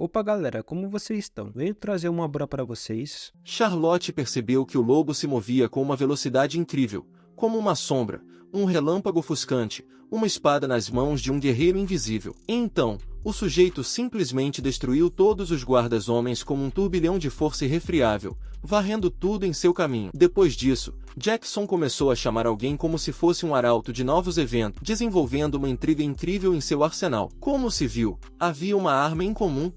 Opa galera, como vocês estão? Venho trazer uma obra para vocês. Charlotte percebeu que o lobo se movia com uma velocidade incrível, como uma sombra, um relâmpago ofuscante, uma espada nas mãos de um guerreiro invisível. Então, o sujeito simplesmente destruiu todos os guardas-homens como um turbilhão de força irrefriável, varrendo tudo em seu caminho. Depois disso, Jackson começou a chamar alguém como se fosse um arauto de novos eventos, desenvolvendo uma intriga incrível em seu arsenal. Como se viu, havia uma arma em comum,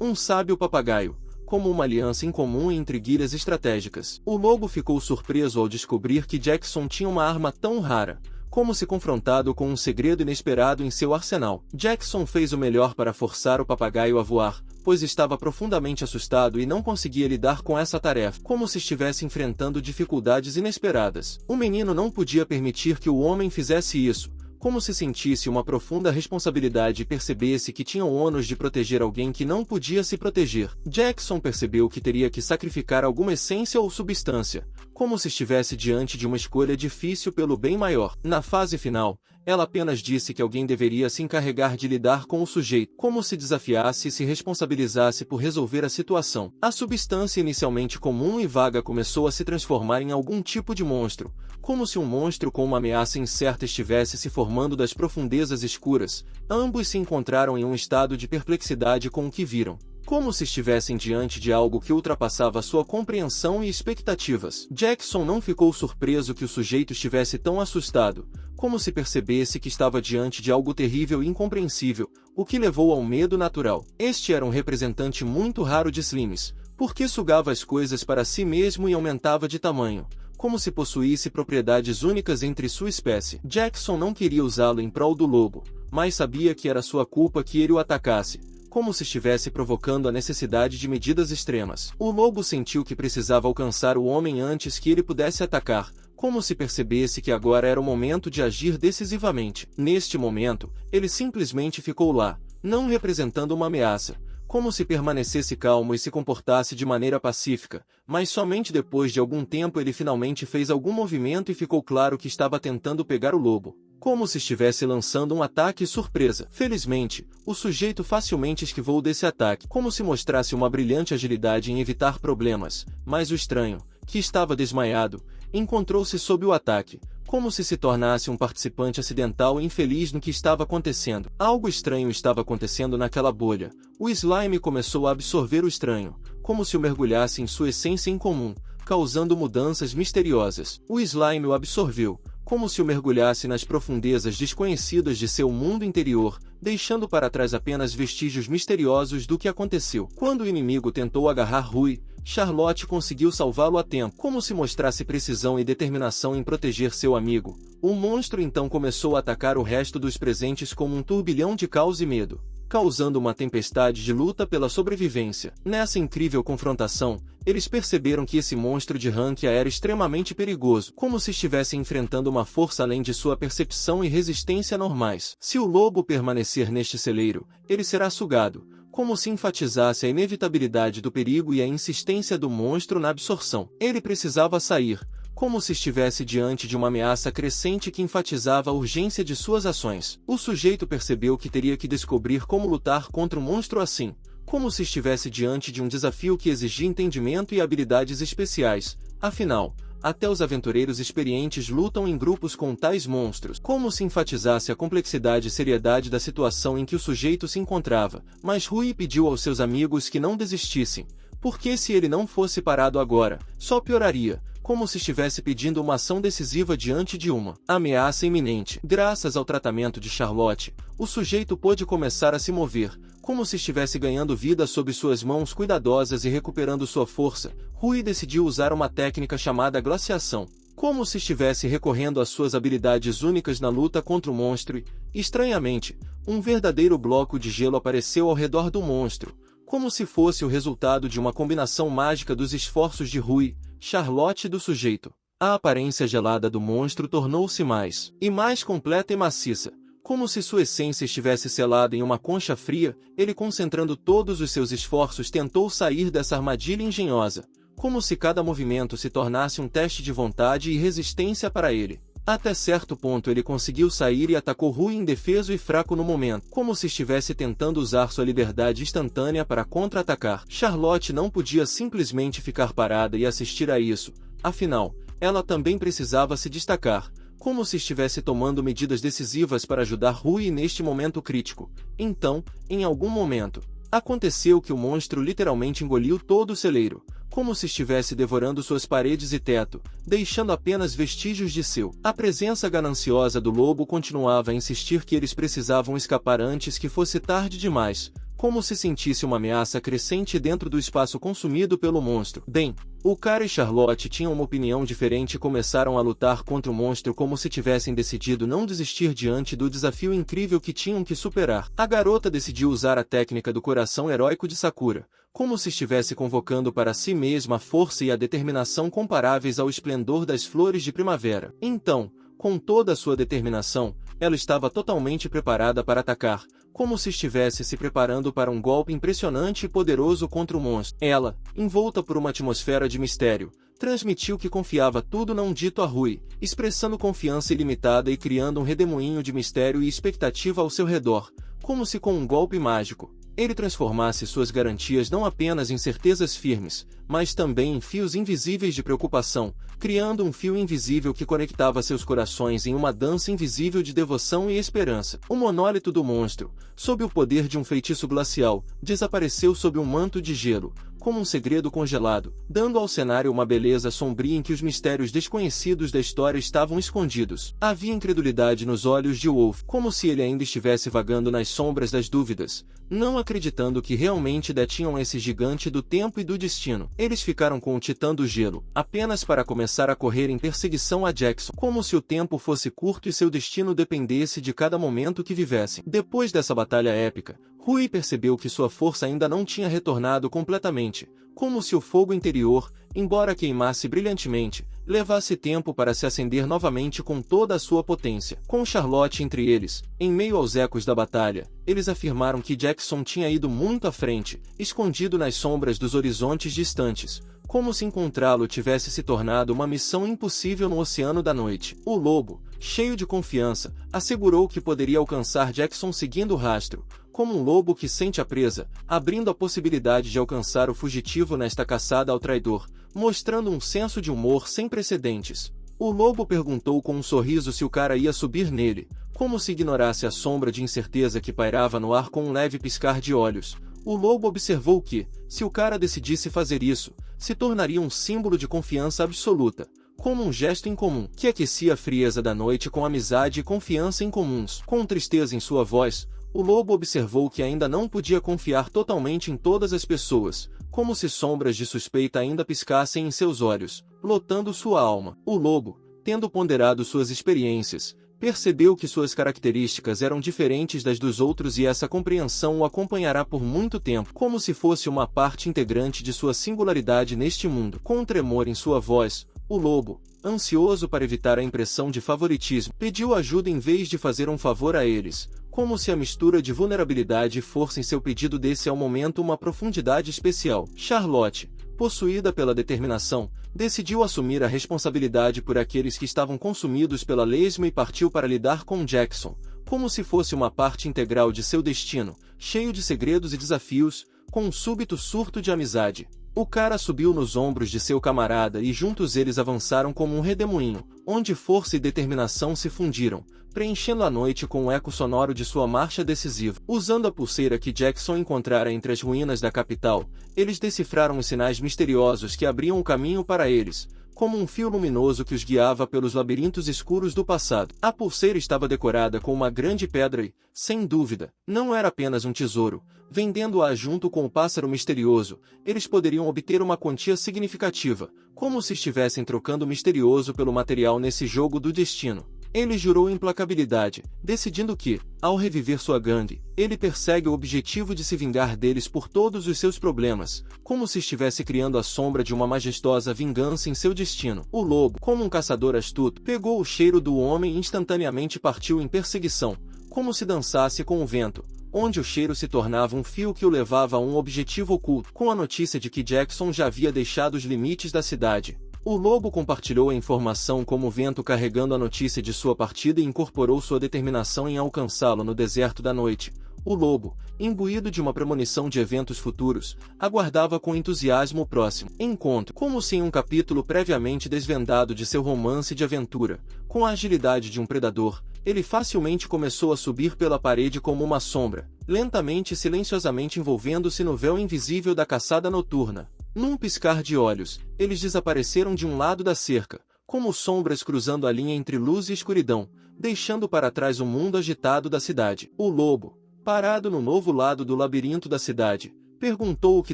um sábio papagaio, como uma aliança incomum entre guilhas estratégicas. O lobo ficou surpreso ao descobrir que Jackson tinha uma arma tão rara, como se confrontado com um segredo inesperado em seu arsenal. Jackson fez o melhor para forçar o papagaio a voar, pois estava profundamente assustado e não conseguia lidar com essa tarefa, como se estivesse enfrentando dificuldades inesperadas. O menino não podia permitir que o homem fizesse isso, como se sentisse uma profunda responsabilidade e percebesse que tinha o ônus de proteger alguém que não podia se proteger. Jackson percebeu que teria que sacrificar alguma essência ou substância, como se estivesse diante de uma escolha difícil pelo bem maior. Na fase final, ela apenas disse que alguém deveria se encarregar de lidar com o sujeito, como se desafiasse e se responsabilizasse por resolver a situação. A substância inicialmente comum e vaga começou a se transformar em algum tipo de monstro, como se um monstro com uma ameaça incerta estivesse se formando das profundezas escuras. Ambos se encontraram em um estado de perplexidade com o que viram, como se estivessem diante de algo que ultrapassava sua compreensão e expectativas. Jackson não ficou surpreso que o sujeito estivesse tão assustado, como se percebesse que estava diante de algo terrível e incompreensível, o que levou ao medo natural. Este era um representante muito raro de Slimes, porque sugava as coisas para si mesmo e aumentava de tamanho, como se possuísse propriedades únicas entre sua espécie. Jackson não queria usá-lo em prol do lobo, mas sabia que era sua culpa que ele o atacasse, como se estivesse provocando a necessidade de medidas extremas. O lobo sentiu que precisava alcançar o homem antes que ele pudesse atacar, como se percebesse que agora era o momento de agir decisivamente. Neste momento, ele simplesmente ficou lá, não representando uma ameaça, como se permanecesse calmo e se comportasse de maneira pacífica, mas somente depois de algum tempo ele finalmente fez algum movimento e ficou claro que estava tentando pegar o lobo, como se estivesse lançando um ataque surpresa. Felizmente, o sujeito facilmente esquivou desse ataque, como se mostrasse uma brilhante agilidade em evitar problemas, mas o estranho, que estava desmaiado, encontrou-se sob o ataque, como se tornasse um participante acidental e infeliz no que estava acontecendo. Algo estranho estava acontecendo naquela bolha. O slime começou a absorver o estranho, como se o mergulhasse em sua essência incomum, causando mudanças misteriosas. O slime o absorveu, como se o mergulhasse nas profundezas desconhecidas de seu mundo interior, deixando para trás apenas vestígios misteriosos do que aconteceu. Quando o inimigo tentou agarrar Rui, Charlotte conseguiu salvá-lo a tempo, como se mostrasse precisão e determinação em proteger seu amigo. O monstro então começou a atacar o resto dos presentes como um turbilhão de caos e medo, causando uma tempestade de luta pela sobrevivência. Nessa incrível confrontação, eles perceberam que esse monstro de Rankia era extremamente perigoso, como se estivesse enfrentando uma força além de sua percepção e resistência normais. Se o lobo permanecer neste celeiro, ele será sugado, como se enfatizasse a inevitabilidade do perigo e a insistência do monstro na absorção. Ele precisava sair, como se estivesse diante de uma ameaça crescente que enfatizava a urgência de suas ações. O sujeito percebeu que teria que descobrir como lutar contra um monstro assim, como se estivesse diante de um desafio que exigia entendimento e habilidades especiais. Afinal, até os aventureiros experientes lutam em grupos com tais monstros, como se enfatizasse a complexidade e seriedade da situação em que o sujeito se encontrava. Mas Rui pediu aos seus amigos que não desistissem, porque se ele não fosse parado agora, só pioraria, como se estivesse pedindo uma ação decisiva diante de uma ameaça iminente. Graças ao tratamento de Charlotte, o sujeito pôde começar a se mover, como se estivesse ganhando vida sob suas mãos cuidadosas e recuperando sua força. Rui decidiu usar uma técnica chamada glaciação, como se estivesse recorrendo às suas habilidades únicas na luta contra o monstro e, estranhamente, um verdadeiro bloco de gelo apareceu ao redor do monstro, como se fosse o resultado de uma combinação mágica dos esforços de Rui, Charlotte e do sujeito. A aparência gelada do monstro tornou-se mais e mais completa e maciça, como se sua essência estivesse selada em uma concha fria. Ele, concentrando todos os seus esforços, tentou sair dessa armadilha engenhosa, como se cada movimento se tornasse um teste de vontade e resistência para ele. Até certo ponto ele conseguiu sair e atacou Rui indefeso e fraco no momento, como se estivesse tentando usar sua liberdade instantânea para contra-atacar. Charlotte não podia simplesmente ficar parada e assistir a isso, afinal, ela também precisava se destacar, como se estivesse tomando medidas decisivas para ajudar Rui neste momento crítico. Então, em algum momento, aconteceu que o monstro literalmente engoliu todo o celeiro, como se estivesse devorando suas paredes e teto, deixando apenas vestígios de seu. A presença gananciosa do lobo continuava a insistir que eles precisavam escapar antes que fosse tarde demais, como se sentisse uma ameaça crescente dentro do espaço consumido pelo monstro. Bem, o cara e Charlotte tinham uma opinião diferente e começaram a lutar contra o monstro como se tivessem decidido não desistir diante do desafio incrível que tinham que superar. A garota decidiu usar a técnica do coração heróico de Sakura, como se estivesse convocando para si mesma a força e a determinação comparáveis ao esplendor das flores de primavera. Então, com toda a sua determinação, ela estava totalmente preparada para atacar, como se estivesse se preparando para um golpe impressionante e poderoso contra o monstro. Ela, envolta por uma atmosfera de mistério, transmitiu que confiava tudo não dito a Rui, expressando confiança ilimitada e criando um redemoinho de mistério e expectativa ao seu redor, como se com um golpe mágico, ele transformasse suas garantias não apenas em certezas firmes, mas também em fios invisíveis de preocupação, criando um fio invisível que conectava seus corações em uma dança invisível de devoção e esperança. O monólito do monstro, sob o poder de um feitiço glacial, desapareceu sob um manto de gelo, como um segredo congelado, dando ao cenário uma beleza sombria em que os mistérios desconhecidos da história estavam escondidos. Havia incredulidade nos olhos de Wolf, como se ele ainda estivesse vagando nas sombras das dúvidas, não acreditando que realmente detinham esse gigante do tempo e do destino. Eles ficaram com o Titã do Gelo, apenas para começar a correr em perseguição a Jackson, como se o tempo fosse curto e seu destino dependesse de cada momento que vivessem. Depois dessa batalha épica, Rui percebeu que sua força ainda não tinha retornado completamente, como se o fogo interior, embora queimasse brilhantemente, levasse tempo para se acender novamente com toda a sua potência. Com Charlotte entre eles, em meio aos ecos da batalha, eles afirmaram que Jackson tinha ido muito à frente, escondido nas sombras dos horizontes distantes, como se encontrá-lo tivesse se tornado uma missão impossível no oceano da noite. O lobo, cheio de confiança, assegurou que poderia alcançar Jackson seguindo o rastro, como um lobo que sente a presa, abrindo a possibilidade de alcançar o fugitivo nesta caçada ao traidor, mostrando um senso de humor sem precedentes. O lobo perguntou com um sorriso se o cara ia subir nele, como se ignorasse a sombra de incerteza que pairava no ar com um leve piscar de olhos. O lobo observou que, se o cara decidisse fazer isso, se tornaria um símbolo de confiança absoluta, como um gesto incomum, que aquecia a frieza da noite com amizade e confiança incomuns. Com tristeza em sua voz, o lobo observou que ainda não podia confiar totalmente em todas as pessoas, como se sombras de suspeita ainda piscassem em seus olhos, lotando sua alma. O lobo, tendo ponderado suas experiências, percebeu que suas características eram diferentes das dos outros e essa compreensão o acompanhará por muito tempo, como se fosse uma parte integrante de sua singularidade neste mundo. Com um tremor em sua voz, o lobo, ansioso para evitar a impressão de favoritismo, pediu ajuda em vez de fazer um favor a eles, como se a mistura de vulnerabilidade e força em seu pedido desse ao momento uma profundidade especial. Charlotte, possuída pela determinação, decidiu assumir a responsabilidade por aqueles que estavam consumidos pela lesma e partiu para lidar com Jackson, como se fosse uma parte integral de seu destino, cheio de segredos e desafios, com um súbito surto de amizade. O cara subiu nos ombros de seu camarada e juntos eles avançaram como um redemoinho, onde força e determinação se fundiram, preenchendo a noite com o eco sonoro de sua marcha decisiva. Usando a pulseira que Jackson encontrara entre as ruínas da capital, eles decifraram os sinais misteriosos que abriam o caminho para eles, como um fio luminoso que os guiava pelos labirintos escuros do passado. A pulseira estava decorada com uma grande pedra e, sem dúvida, não era apenas um tesouro. Vendendo-a junto com o pássaro misterioso, eles poderiam obter uma quantia significativa, como se estivessem trocando o misterioso pelo material nesse jogo do destino. Ele jurou implacabilidade, decidindo que, ao reviver sua gangue, ele persegue o objetivo de se vingar deles por todos os seus problemas, como se estivesse criando a sombra de uma majestosa vingança em seu destino. O lobo, como um caçador astuto, pegou o cheiro do homem e instantaneamente partiu em perseguição, como se dançasse com o vento, onde o cheiro se tornava um fio que o levava a um objetivo oculto. Com a notícia de que Jackson já havia deixado os limites da cidade, O lobo compartilhou a informação como o vento, carregando a notícia de sua partida, e incorporou sua determinação em alcançá-lo no deserto da noite. O lobo, imbuído de uma premonição de eventos futuros, aguardava com entusiasmo o próximo encontro, como se em um capítulo previamente desvendado de seu romance de aventura. Com a agilidade de um predador, ele facilmente começou a subir pela parede como uma sombra, lentamente e silenciosamente envolvendo-se no véu invisível da caçada noturna. Num piscar de olhos, eles desapareceram de um lado da cerca, como sombras cruzando a linha entre luz e escuridão, deixando para trás o mundo agitado da cidade. O lobo, parado no novo lado do labirinto da cidade, perguntou o que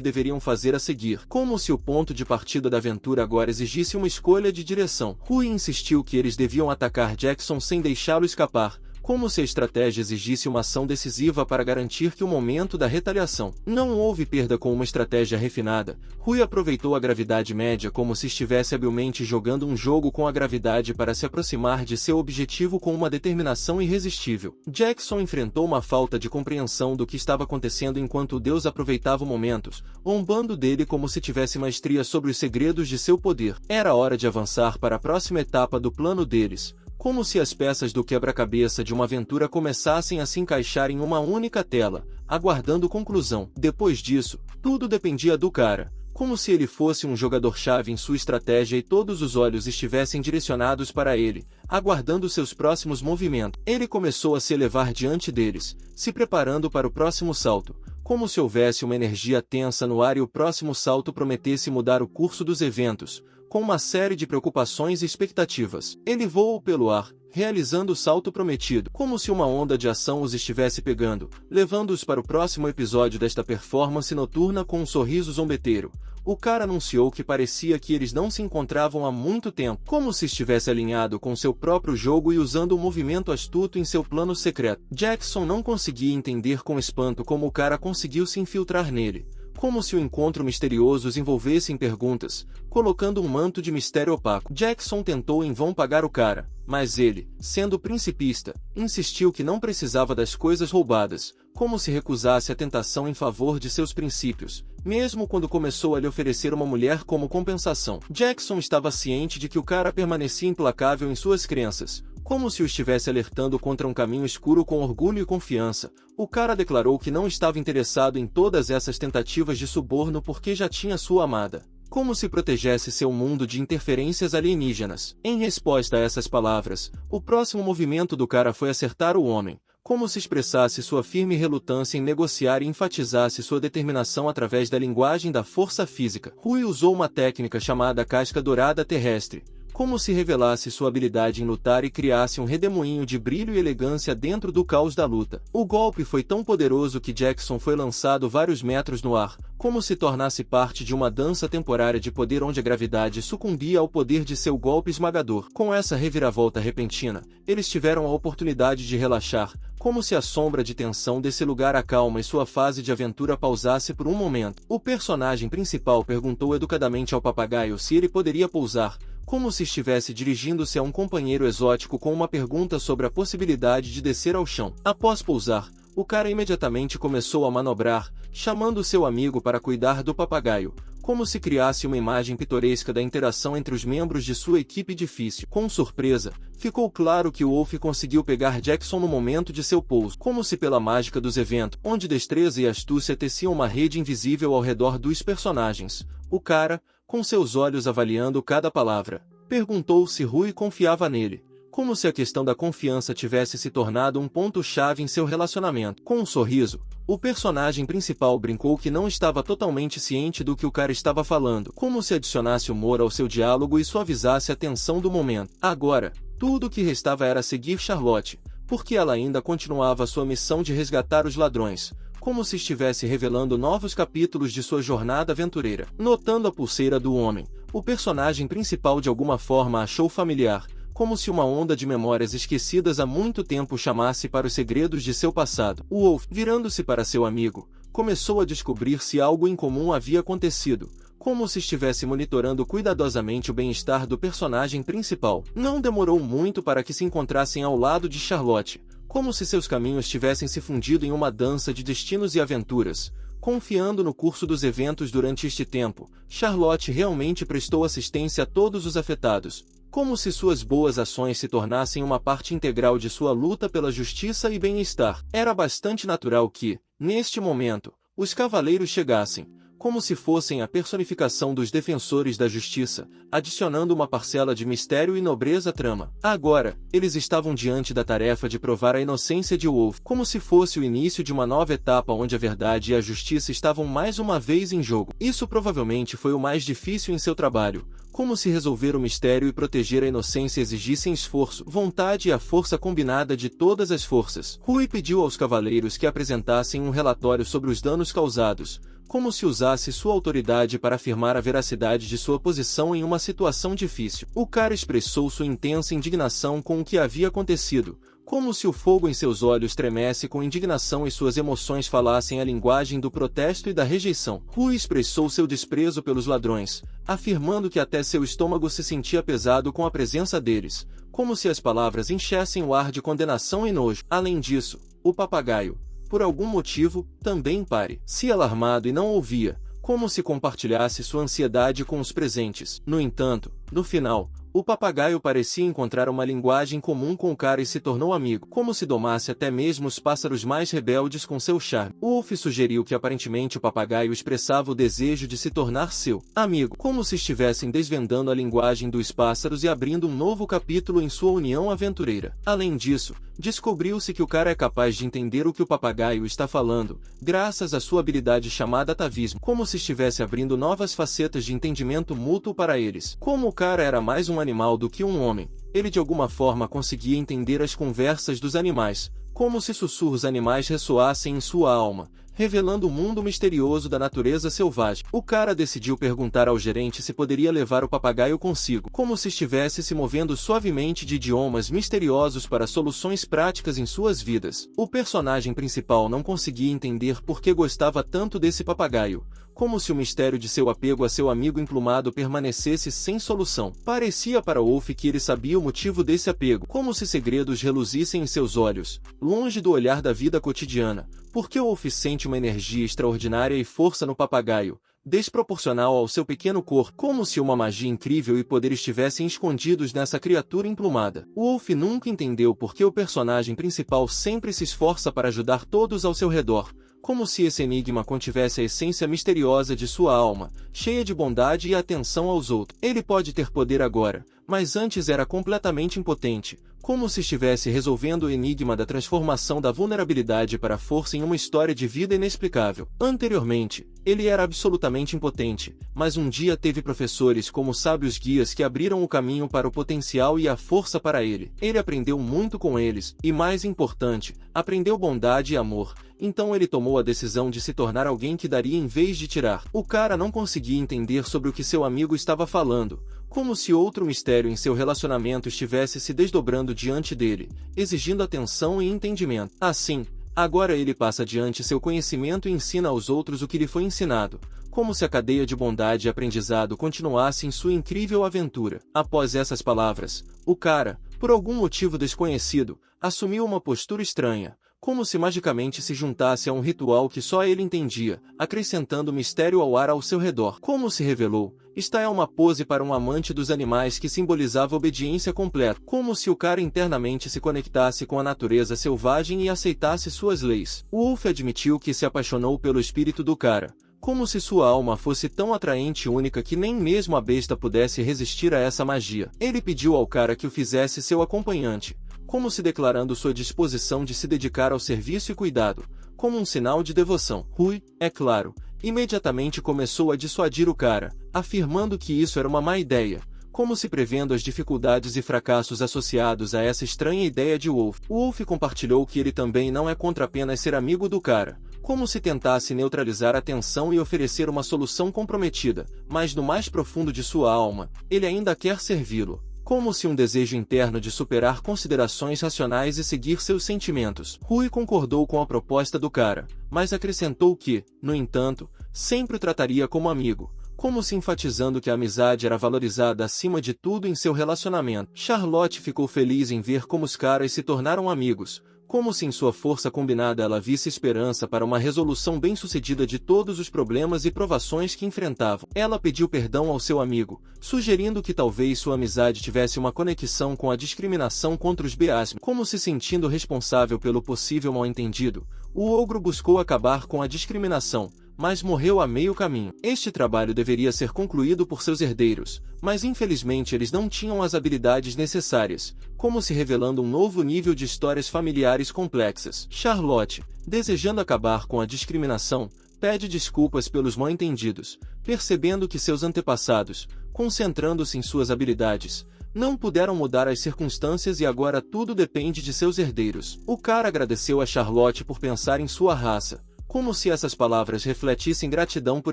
deveriam fazer a seguir, como se o ponto de partida da aventura agora exigisse uma escolha de direção. Rui insistiu que eles deviam atacar Jackson sem deixá-lo escapar, como se a estratégia exigisse uma ação decisiva para garantir que o momento da retaliação. Não houve perda com uma estratégia refinada. Rui aproveitou a gravidade média como se estivesse habilmente jogando um jogo com a gravidade para se aproximar de seu objetivo com uma determinação irresistível. Jackson enfrentou uma falta de compreensão do que estava acontecendo enquanto o deus aproveitava momentos, zombando dele como se tivesse maestria sobre os segredos de seu poder. Era hora de avançar para a próxima etapa do plano deles, como se as peças do quebra-cabeça de uma aventura começassem a se encaixar em uma única tela, aguardando conclusão. Depois disso, tudo dependia do cara, como se ele fosse um jogador-chave em sua estratégia e todos os olhos estivessem direcionados para ele, aguardando seus próximos movimentos. Ele começou a se elevar diante deles, se preparando para o próximo salto, como se houvesse uma energia tensa no ar e o próximo salto prometesse mudar o curso dos eventos, com uma série de preocupações e expectativas. Ele voou pelo ar, realizando o salto prometido, como se uma onda de ação os estivesse pegando, levando-os para o próximo episódio desta performance noturna com um sorriso zombeteiro. O cara anunciou que parecia que eles não se encontravam há muito tempo, como se estivesse alinhado com seu próprio jogo e usando um movimento astuto em seu plano secreto. Jackson não conseguia entender com espanto como o cara conseguiu se infiltrar nele, como se o encontro misterioso os envolvesse em perguntas, colocando um manto de mistério opaco. Jackson tentou em vão pagar o cara, mas ele, sendo principista, insistiu que não precisava das coisas roubadas, como se recusasse a tentação em favor de seus princípios, mesmo quando começou a lhe oferecer uma mulher como compensação. Jackson estava ciente de que o cara permanecia implacável em suas crenças, como se o estivesse alertando contra um caminho escuro. Com orgulho e confiança, o cara declarou que não estava interessado em todas essas tentativas de suborno porque já tinha sua amada, como se protegesse seu mundo de interferências alienígenas. Em resposta a essas palavras, o próximo movimento do cara foi acertar o homem, como se expressasse sua firme relutância em negociar e enfatizasse sua determinação através da linguagem da força física. Rui usou uma técnica chamada casca dourada terrestre, como se revelasse sua habilidade em lutar e criasse um redemoinho de brilho e elegância dentro do caos da luta. O golpe foi tão poderoso que Jackson foi lançado vários metros no ar, como se tornasse parte de uma dança temporária de poder onde a gravidade sucumbia ao poder de seu golpe esmagador. Com essa reviravolta repentina, eles tiveram a oportunidade de relaxar, como se a sombra de tensão desse lugar acalma e sua fase de aventura pausasse por um momento. O personagem principal perguntou educadamente ao papagaio se ele poderia pousar, como se estivesse dirigindo-se a um companheiro exótico com uma pergunta sobre a possibilidade de descer ao chão. Após pousar, o cara imediatamente começou a manobrar, chamando seu amigo para cuidar do papagaio, como se criasse uma imagem pitoresca da interação entre os membros de sua equipe difícil. Com surpresa, ficou claro que o Wolf conseguiu pegar Jackson no momento de seu pouso, como se pela mágica dos eventos, onde destreza e astúcia teciam uma rede invisível ao redor dos personagens. O cara, com seus olhos avaliando cada palavra, perguntou se Rui confiava nele, como se a questão da confiança tivesse se tornado um ponto-chave em seu relacionamento. Com um sorriso, o personagem principal brincou que não estava totalmente ciente do que o cara estava falando, como se adicionasse humor ao seu diálogo e suavizasse a tensão do momento. Agora, tudo o que restava era seguir Charlotte, porque ela ainda continuava sua missão de resgatar os ladrões, como se estivesse revelando novos capítulos de sua jornada aventureira. Notando a pulseira do homem, o personagem principal de alguma forma achou familiar, como se uma onda de memórias esquecidas há muito tempo chamasse para os segredos de seu passado. O Wolf, virando-se para seu amigo, começou a descobrir se algo incomum havia acontecido, como se estivesse monitorando cuidadosamente o bem-estar do personagem principal. Não demorou muito para que se encontrassem ao lado de Charlotte, como se seus caminhos tivessem se fundido em uma dança de destinos e aventuras, Confiando no curso dos eventos durante este tempo, Charlotte realmente prestou assistência a todos os afetados, como se suas boas ações se tornassem uma parte integral de sua luta pela justiça e bem-estar. Era bastante natural que, neste momento, os cavaleiros chegassem, como se fossem a personificação dos defensores da justiça, adicionando uma parcela de mistério e nobreza à trama. Agora, eles estavam diante da tarefa de provar a inocência de Wolf, como se fosse o início de uma nova etapa onde a verdade e a justiça estavam mais uma vez em jogo. Isso provavelmente foi o mais difícil em seu trabalho, como se resolver o mistério e proteger a inocência exigissem esforço, vontade e a força combinada de todas as forças. Rui pediu aos cavaleiros que apresentassem um relatório sobre os danos causados, como se usasse sua autoridade para afirmar a veracidade de sua posição em uma situação difícil. O cara expressou sua intensa indignação com o que havia acontecido, como se o fogo em seus olhos tremesse com indignação e suas emoções falassem a linguagem do protesto e da rejeição. Rui expressou seu desprezo pelos ladrões, afirmando que até seu estômago se sentia pesado com a presença deles, como se as palavras enchessem o ar de condenação e nojo. Além disso, o papagaio, por algum motivo, também se alarmado e não ouvia, como se compartilhasse sua ansiedade com os presentes. No entanto, no final, o papagaio parecia encontrar uma linguagem comum com o cara e se tornou amigo, como se domasse até mesmo os pássaros mais rebeldes com seu charme. Wolf sugeriu que aparentemente o papagaio expressava o desejo de se tornar seu amigo, como se estivessem desvendando a linguagem dos pássaros e abrindo um novo capítulo em sua união aventureira. Além disso, descobriu-se que o cara é capaz de entender o que o papagaio está falando, graças à sua habilidade chamada atavismo, como se estivesse abrindo novas facetas de entendimento mútuo para eles. Como o cara era mais um animal do que um homem, ele de alguma forma conseguia entender as conversas dos animais, como se sussurros animais ressoassem em sua alma, revelando o mundo misterioso da natureza selvagem. O cara decidiu perguntar ao gerente se poderia levar o papagaio consigo, como se estivesse se movendo suavemente de idiomas misteriosos para soluções práticas em suas vidas. O personagem principal não conseguia entender por que gostava tanto desse papagaio, como se o mistério de seu apego a seu amigo emplumado permanecesse sem solução. Parecia para Wolf que ele sabia o motivo desse apego, como se segredos reluzissem em seus olhos, longe do olhar da vida cotidiana. Porque Wolf sente uma energia extraordinária e força no papagaio, desproporcional ao seu pequeno corpo, como se uma magia incrível e poder estivessem escondidos nessa criatura emplumada. Wolf nunca entendeu por que o personagem principal sempre se esforça para ajudar todos ao seu redor, como se esse enigma contivesse a essência misteriosa de sua alma, cheia de bondade e atenção aos outros. Ele pode ter poder agora, mas antes era completamente impotente, como se estivesse resolvendo o enigma da transformação da vulnerabilidade para a força em uma história de vida inexplicável. Anteriormente, ele era absolutamente impotente, mas um dia teve professores como sábios guias que abriram o caminho para o potencial e a força para ele. Ele aprendeu muito com eles, e mais importante, aprendeu bondade e amor. Então ele tomou a decisão de se tornar alguém que daria em vez de tirar. O cara não conseguia entender sobre o que seu amigo estava falando, como se outro mistério em seu relacionamento estivesse se desdobrando diante dele, exigindo atenção e entendimento. Assim, agora ele passa adiante seu conhecimento e ensina aos outros o que lhe foi ensinado, como se a cadeia de bondade e aprendizado continuasse em sua incrível aventura. Após essas palavras, o cara, por algum motivo desconhecido, assumiu uma postura estranha, como se magicamente se juntasse a um ritual que só ele entendia, acrescentando mistério ao ar ao seu redor. Como se revelou, esta é uma pose para um amante dos animais que simbolizava obediência completa, como se o cara internamente se conectasse com a natureza selvagem e aceitasse suas leis. Wolf admitiu que se apaixonou pelo espírito do cara, como se sua alma fosse tão atraente e única que nem mesmo a besta pudesse resistir a essa magia. Ele pediu ao cara que o fizesse seu acompanhante, como se declarando sua disposição de se dedicar ao serviço e cuidado, como um sinal de devoção. Rui, é claro, imediatamente começou a dissuadir o cara, afirmando que isso era uma má ideia, como se prevendo as dificuldades e fracassos associados a essa estranha ideia de Wolf. Wolf compartilhou que ele também não é contra apenas ser amigo do cara, como se tentasse neutralizar a tensão e oferecer uma solução comprometida, mas no mais profundo de sua alma, ele ainda quer servi-lo, como se um desejo interno de superar considerações racionais e seguir seus sentimentos. Rui concordou com a proposta do cara, mas acrescentou que, no entanto, sempre o trataria como amigo, como se enfatizando que a amizade era valorizada acima de tudo em seu relacionamento. Charlotte ficou feliz em ver como os caras se tornaram amigos, Como se em sua força combinada ela visse esperança para uma resolução bem-sucedida de todos os problemas e provações que enfrentavam. Ela pediu perdão ao seu amigo, sugerindo que talvez sua amizade tivesse uma conexão com a discriminação contra os Beasm. Como se sentindo responsável pelo possível mal-entendido, o ogro buscou acabar com a discriminação, mas morreu a meio caminho. Este trabalho deveria ser concluído por seus herdeiros, mas infelizmente eles não tinham as habilidades necessárias, como se revelando um novo nível de histórias familiares complexas. Charlotte, desejando acabar com a discriminação, pede desculpas pelos mal-entendidos, percebendo que seus antepassados, concentrando-se em suas habilidades, não puderam mudar as circunstâncias e agora tudo depende de seus herdeiros. O cara agradeceu a Charlotte por pensar em sua raça, como se essas palavras refletissem gratidão por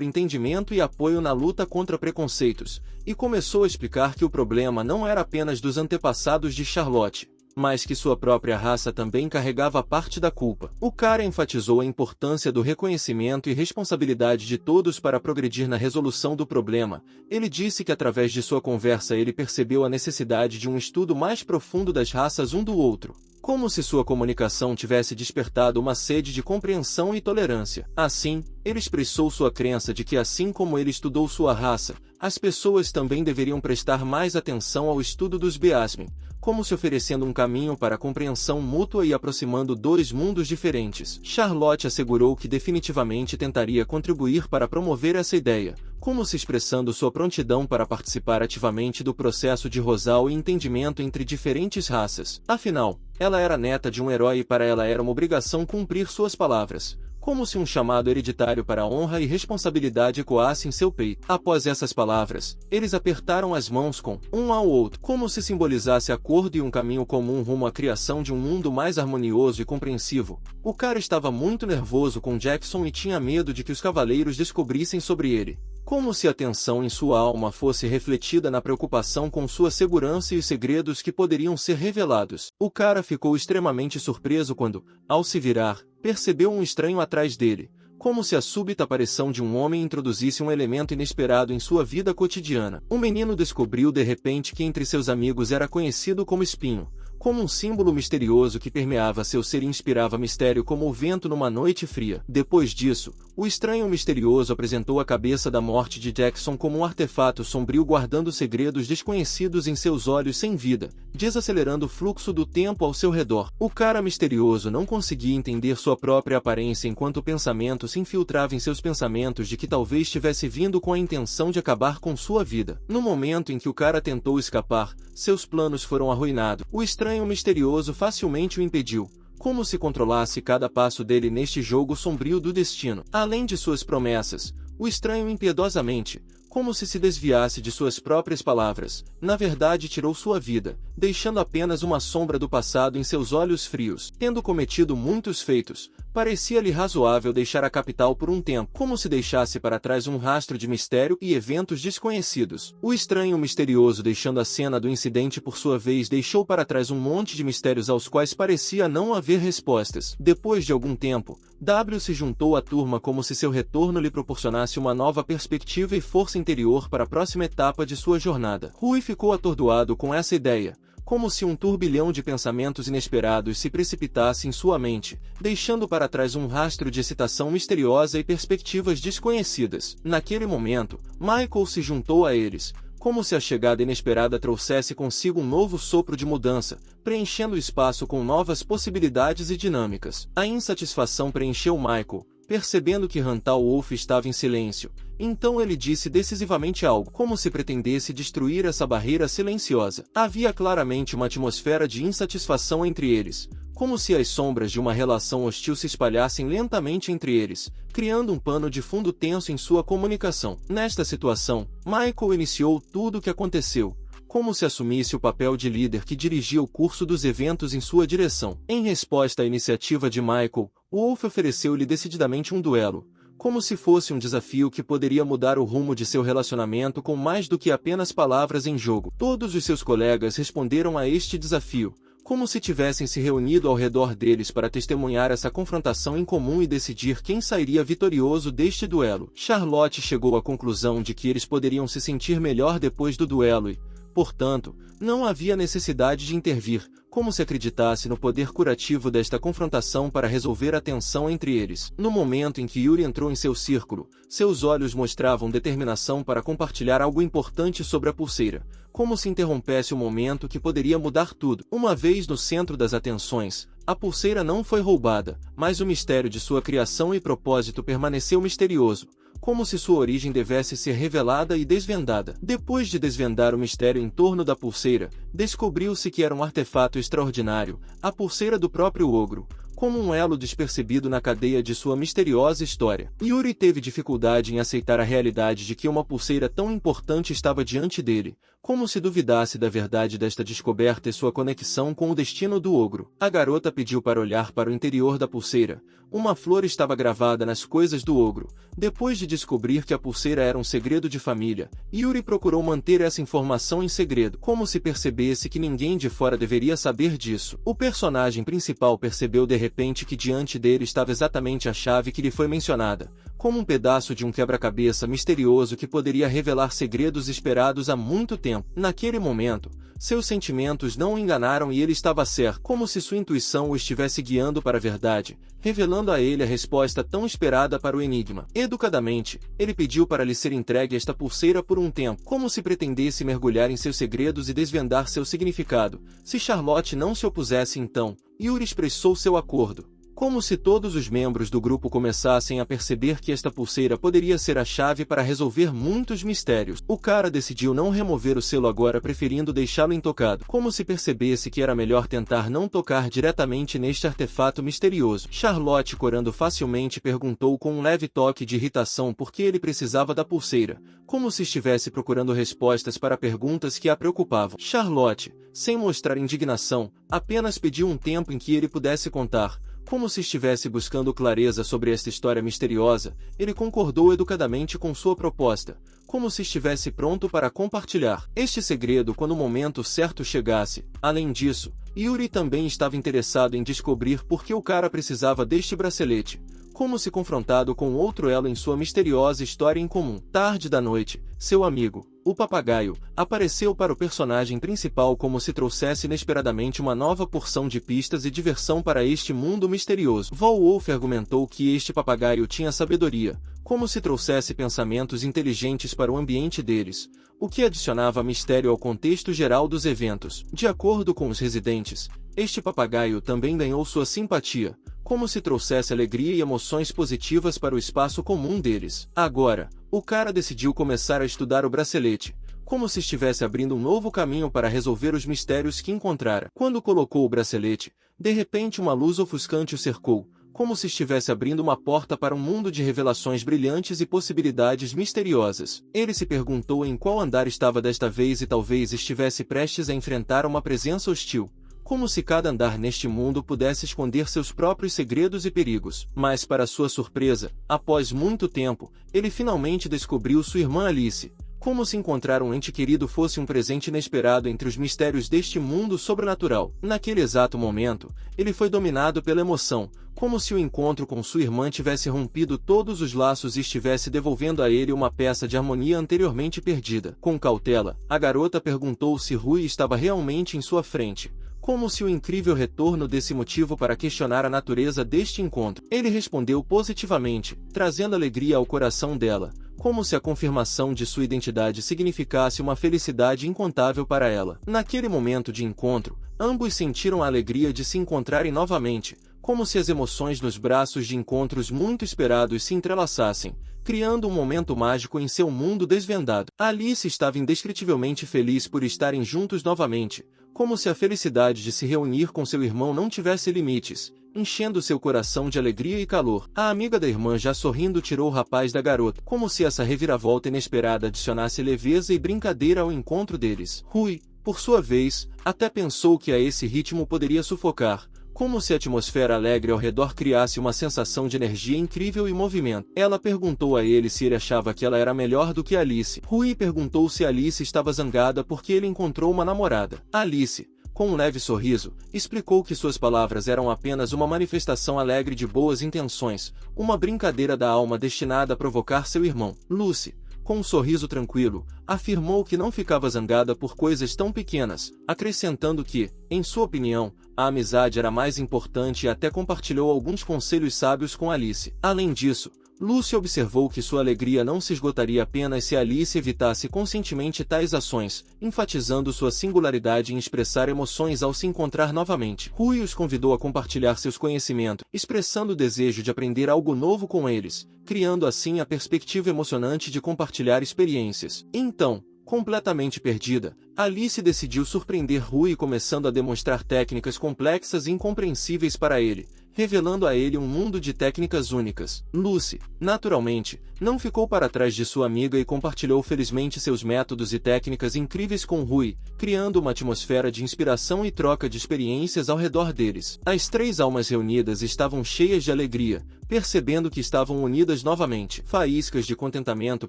entendimento e apoio na luta contra preconceitos, e começou a explicar que o problema não era apenas dos antepassados de Charlotte, mas que sua própria raça também carregava parte da culpa. O cara enfatizou a importância do reconhecimento e responsabilidade de todos para progredir na resolução do problema. Ele disse que através de sua conversa ele percebeu a necessidade de um estudo mais profundo das raças um do outro, como se sua comunicação tivesse despertado uma sede de compreensão e tolerância. Assim, ele expressou sua crença de que assim como ele estudou sua raça, as pessoas também deveriam prestar mais atenção ao estudo dos Beasm, como se oferecendo um caminho para a compreensão mútua e aproximando dois mundos diferentes. Charlotte assegurou que definitivamente tentaria contribuir para promover essa ideia, como se expressando sua prontidão para participar ativamente do processo de rosal e entendimento entre diferentes raças. Afinal, ela era neta de um herói e para ela era uma obrigação cumprir suas palavras, como se um chamado hereditário para honra e responsabilidade ecoasse em seu peito. Após essas palavras, eles apertaram as mãos um ao outro, como se simbolizasse acordo e um caminho comum rumo à criação de um mundo mais harmonioso e compreensivo. O cara estava muito nervoso com Jackson e tinha medo de que os cavaleiros descobrissem sobre ele, como se a tensão em sua alma fosse refletida na preocupação com sua segurança e os segredos que poderiam ser revelados. O cara ficou extremamente surpreso quando, ao se virar, percebeu um estranho atrás dele, como se a súbita aparição de um homem introduzisse um elemento inesperado em sua vida cotidiana. O menino descobriu de repente que entre seus amigos era conhecido como Espinho, como um símbolo misterioso que permeava seu ser e inspirava mistério como o vento numa noite fria. Depois disso, o estranho misterioso apresentou a cabeça da morte de Jackson como um artefato sombrio guardando segredos desconhecidos em seus olhos sem vida, desacelerando o fluxo do tempo ao seu redor. O cara misterioso não conseguia entender sua própria aparência enquanto o pensamento se infiltrava em seus pensamentos de que talvez tivesse vindo com a intenção de acabar com sua vida. No momento em que o cara tentou escapar, seus planos foram arruinados. O estranho misterioso facilmente o impediu, como se controlasse cada passo dele neste jogo sombrio do destino. Além de suas promessas, o estranho impiedosamente, como se desviasse de suas próprias palavras, na verdade tirou sua vida, deixando apenas uma sombra do passado em seus olhos frios. Tendo cometido muitos feitos, parecia-lhe razoável deixar a capital por um tempo, como se deixasse para trás um rastro de mistério e eventos desconhecidos. O estranho misterioso, deixando a cena do incidente por sua vez, deixou para trás um monte de mistérios aos quais parecia não haver respostas. Depois de algum tempo, W se juntou à turma como se seu retorno lhe proporcionasse uma nova perspectiva e força interior para a próxima etapa de sua jornada. Rui ficou atordoado com essa ideia, como se um turbilhão de pensamentos inesperados se precipitasse em sua mente, deixando para trás um rastro de excitação misteriosa e perspectivas desconhecidas. Naquele momento, Michael se juntou a eles, como se a chegada inesperada trouxesse consigo um novo sopro de mudança, preenchendo o espaço com novas possibilidades e dinâmicas. A insatisfação preencheu Michael, percebendo que Rantal Wolf estava em silêncio. Então ele disse decisivamente algo, como se pretendesse destruir essa barreira silenciosa. Havia claramente uma atmosfera de insatisfação entre eles, como se as sombras de uma relação hostil se espalhassem lentamente entre eles, criando um pano de fundo tenso em sua comunicação. Nesta situação, Michael iniciou tudo o que aconteceu, como se assumisse o papel de líder que dirigia o curso dos eventos em sua direção. Em resposta à iniciativa de Michael, Wolf ofereceu-lhe decididamente um duelo, como se fosse um desafio que poderia mudar o rumo de seu relacionamento com mais do que apenas palavras em jogo. Todos os seus colegas responderam a este desafio, como se tivessem se reunido ao redor deles para testemunhar essa confrontação em comum e decidir quem sairia vitorioso deste duelo. Charlotte chegou à conclusão de que eles poderiam se sentir melhor depois do duelo e, Portanto, não havia necessidade de intervir, como se acreditasse no poder curativo desta confrontação para resolver a tensão entre eles. No momento em que Yuri entrou em seu círculo, seus olhos mostravam determinação para compartilhar algo importante sobre a pulseira, como se interrompesse o momento que poderia mudar tudo. Uma vez no centro das atenções, a pulseira não foi roubada, mas o mistério de sua criação e propósito permaneceu misterioso, como se sua origem devesse ser revelada e desvendada. Depois de desvendar o mistério em torno da pulseira, descobriu-se que era um artefato extraordinário, a pulseira do próprio ogro, como um elo despercebido na cadeia de sua misteriosa história. Yuri teve dificuldade em aceitar a realidade de que uma pulseira tão importante estava diante dele, como se duvidasse da verdade desta descoberta e sua conexão com o destino do ogro. A garota pediu para olhar para o interior da pulseira. Uma flor estava gravada nas coisas do ogro. Depois de descobrir que a pulseira era um segredo de família, Yuri procurou manter essa informação em segredo, como se percebesse que ninguém de fora deveria saber disso. O personagem principal percebeu de repente que diante dele estava exatamente a chave que lhe foi mencionada, como um pedaço de um quebra-cabeça misterioso que poderia revelar segredos esperados há muito tempo. Naquele momento, seus sentimentos não o enganaram e ele estava certo, como se sua intuição o estivesse guiando para a verdade, revelando a ele a resposta tão esperada para o enigma. Educadamente, ele pediu para lhe ser entregue esta pulseira por um tempo, como se pretendesse mergulhar em seus segredos e desvendar seu significado. Se Charlotte não se opusesse então, Yuri expressou seu acordo. Como se todos os membros do grupo começassem a perceber que esta pulseira poderia ser a chave para resolver muitos mistérios. O cara decidiu não remover o selo agora, preferindo deixá-lo intocado, como se percebesse que era melhor tentar não tocar diretamente neste artefato misterioso. Charlotte, corando facilmente, perguntou com um leve toque de irritação por que ele precisava da pulseira, como se estivesse procurando respostas para perguntas que a preocupavam. Charlotte, sem mostrar indignação, apenas pediu um tempo em que ele pudesse contar. Como se estivesse buscando clareza sobre esta história misteriosa, ele concordou educadamente com sua proposta, como se estivesse pronto para compartilhar este segredo quando o momento certo chegasse. Além disso, Yuri também estava interessado em descobrir por que o cara precisava deste bracelete, como se confrontado com outro elo em sua misteriosa história em comum. Tarde da noite, seu amigo, o papagaio, apareceu para o personagem principal como se trouxesse inesperadamente uma nova porção de pistas e diversão para este mundo misterioso. Volwolf argumentou que este papagaio tinha sabedoria, como se trouxesse pensamentos inteligentes para o ambiente deles, o que adicionava mistério ao contexto geral dos eventos. De acordo com os residentes, este papagaio também ganhou sua simpatia, como se trouxesse alegria e emoções positivas para o espaço comum deles. Agora, o cara decidiu começar a estudar o bracelete, como se estivesse abrindo um novo caminho para resolver os mistérios que encontrara. Quando colocou o bracelete, de repente uma luz ofuscante o cercou, como se estivesse abrindo uma porta para um mundo de revelações brilhantes e possibilidades misteriosas. Ele se perguntou em qual andar estava desta vez e talvez estivesse prestes a enfrentar uma presença hostil, como se cada andar neste mundo pudesse esconder seus próprios segredos e perigos. Mas para sua surpresa, após muito tempo, ele finalmente descobriu sua irmã Alice, como se encontrar um ente querido fosse um presente inesperado entre os mistérios deste mundo sobrenatural. Naquele exato momento, ele foi dominado pela emoção, como se o encontro com sua irmã tivesse rompido todos os laços e estivesse devolvendo a ele uma peça de harmonia anteriormente perdida. Com cautela, a garota perguntou se Rui estava realmente em sua frente, como se o incrível retorno desse motivo para questionar a natureza deste encontro. Ele respondeu positivamente, trazendo alegria ao coração dela, como se a confirmação de sua identidade significasse uma felicidade incontável para ela. Naquele momento de encontro, ambos sentiram a alegria de se encontrarem novamente, como se as emoções nos braços de encontros muito esperados se entrelaçassem, criando um momento mágico em seu mundo desvendado. Alice estava indescritivelmente feliz por estarem juntos novamente, como se a felicidade de se reunir com seu irmão não tivesse limites, enchendo seu coração de alegria e calor. A amiga da irmã, já sorrindo, tirou o rapaz da garota, como se essa reviravolta inesperada adicionasse leveza e brincadeira ao encontro deles. Rui, por sua vez, até pensou que a esse ritmo poderia sufocar, como se a atmosfera alegre ao redor criasse uma sensação de energia incrível e movimento. Ela perguntou a ele se ele achava que ela era melhor do que Alice. Rui perguntou se Alice estava zangada porque ele encontrou uma namorada. Alice, com um leve sorriso, explicou que suas palavras eram apenas uma manifestação alegre de boas intenções, uma brincadeira da alma destinada a provocar seu irmão. Lucy, com um sorriso tranquilo, afirmou que não ficava zangada por coisas tão pequenas, acrescentando que, em sua opinião, a amizade era mais importante e até compartilhou alguns conselhos sábios com Alice. Além disso, Lucy observou que sua alegria não se esgotaria apenas se Alice evitasse conscientemente tais ações, enfatizando sua singularidade em expressar emoções ao se encontrar novamente. Rui os convidou a compartilhar seus conhecimentos, expressando o desejo de aprender algo novo com eles, criando assim a perspectiva emocionante de compartilhar experiências. Então, completamente perdida, Alice decidiu surpreender Rui começando a demonstrar técnicas complexas e incompreensíveis para ele, revelando a ele um mundo de técnicas únicas. Lucy, naturalmente, não ficou para trás de sua amiga e compartilhou felizmente seus métodos e técnicas incríveis com Rui, criando uma atmosfera de inspiração e troca de experiências ao redor deles. As três almas reunidas estavam cheias de alegria, percebendo que estavam unidas novamente. Faíscas de contentamento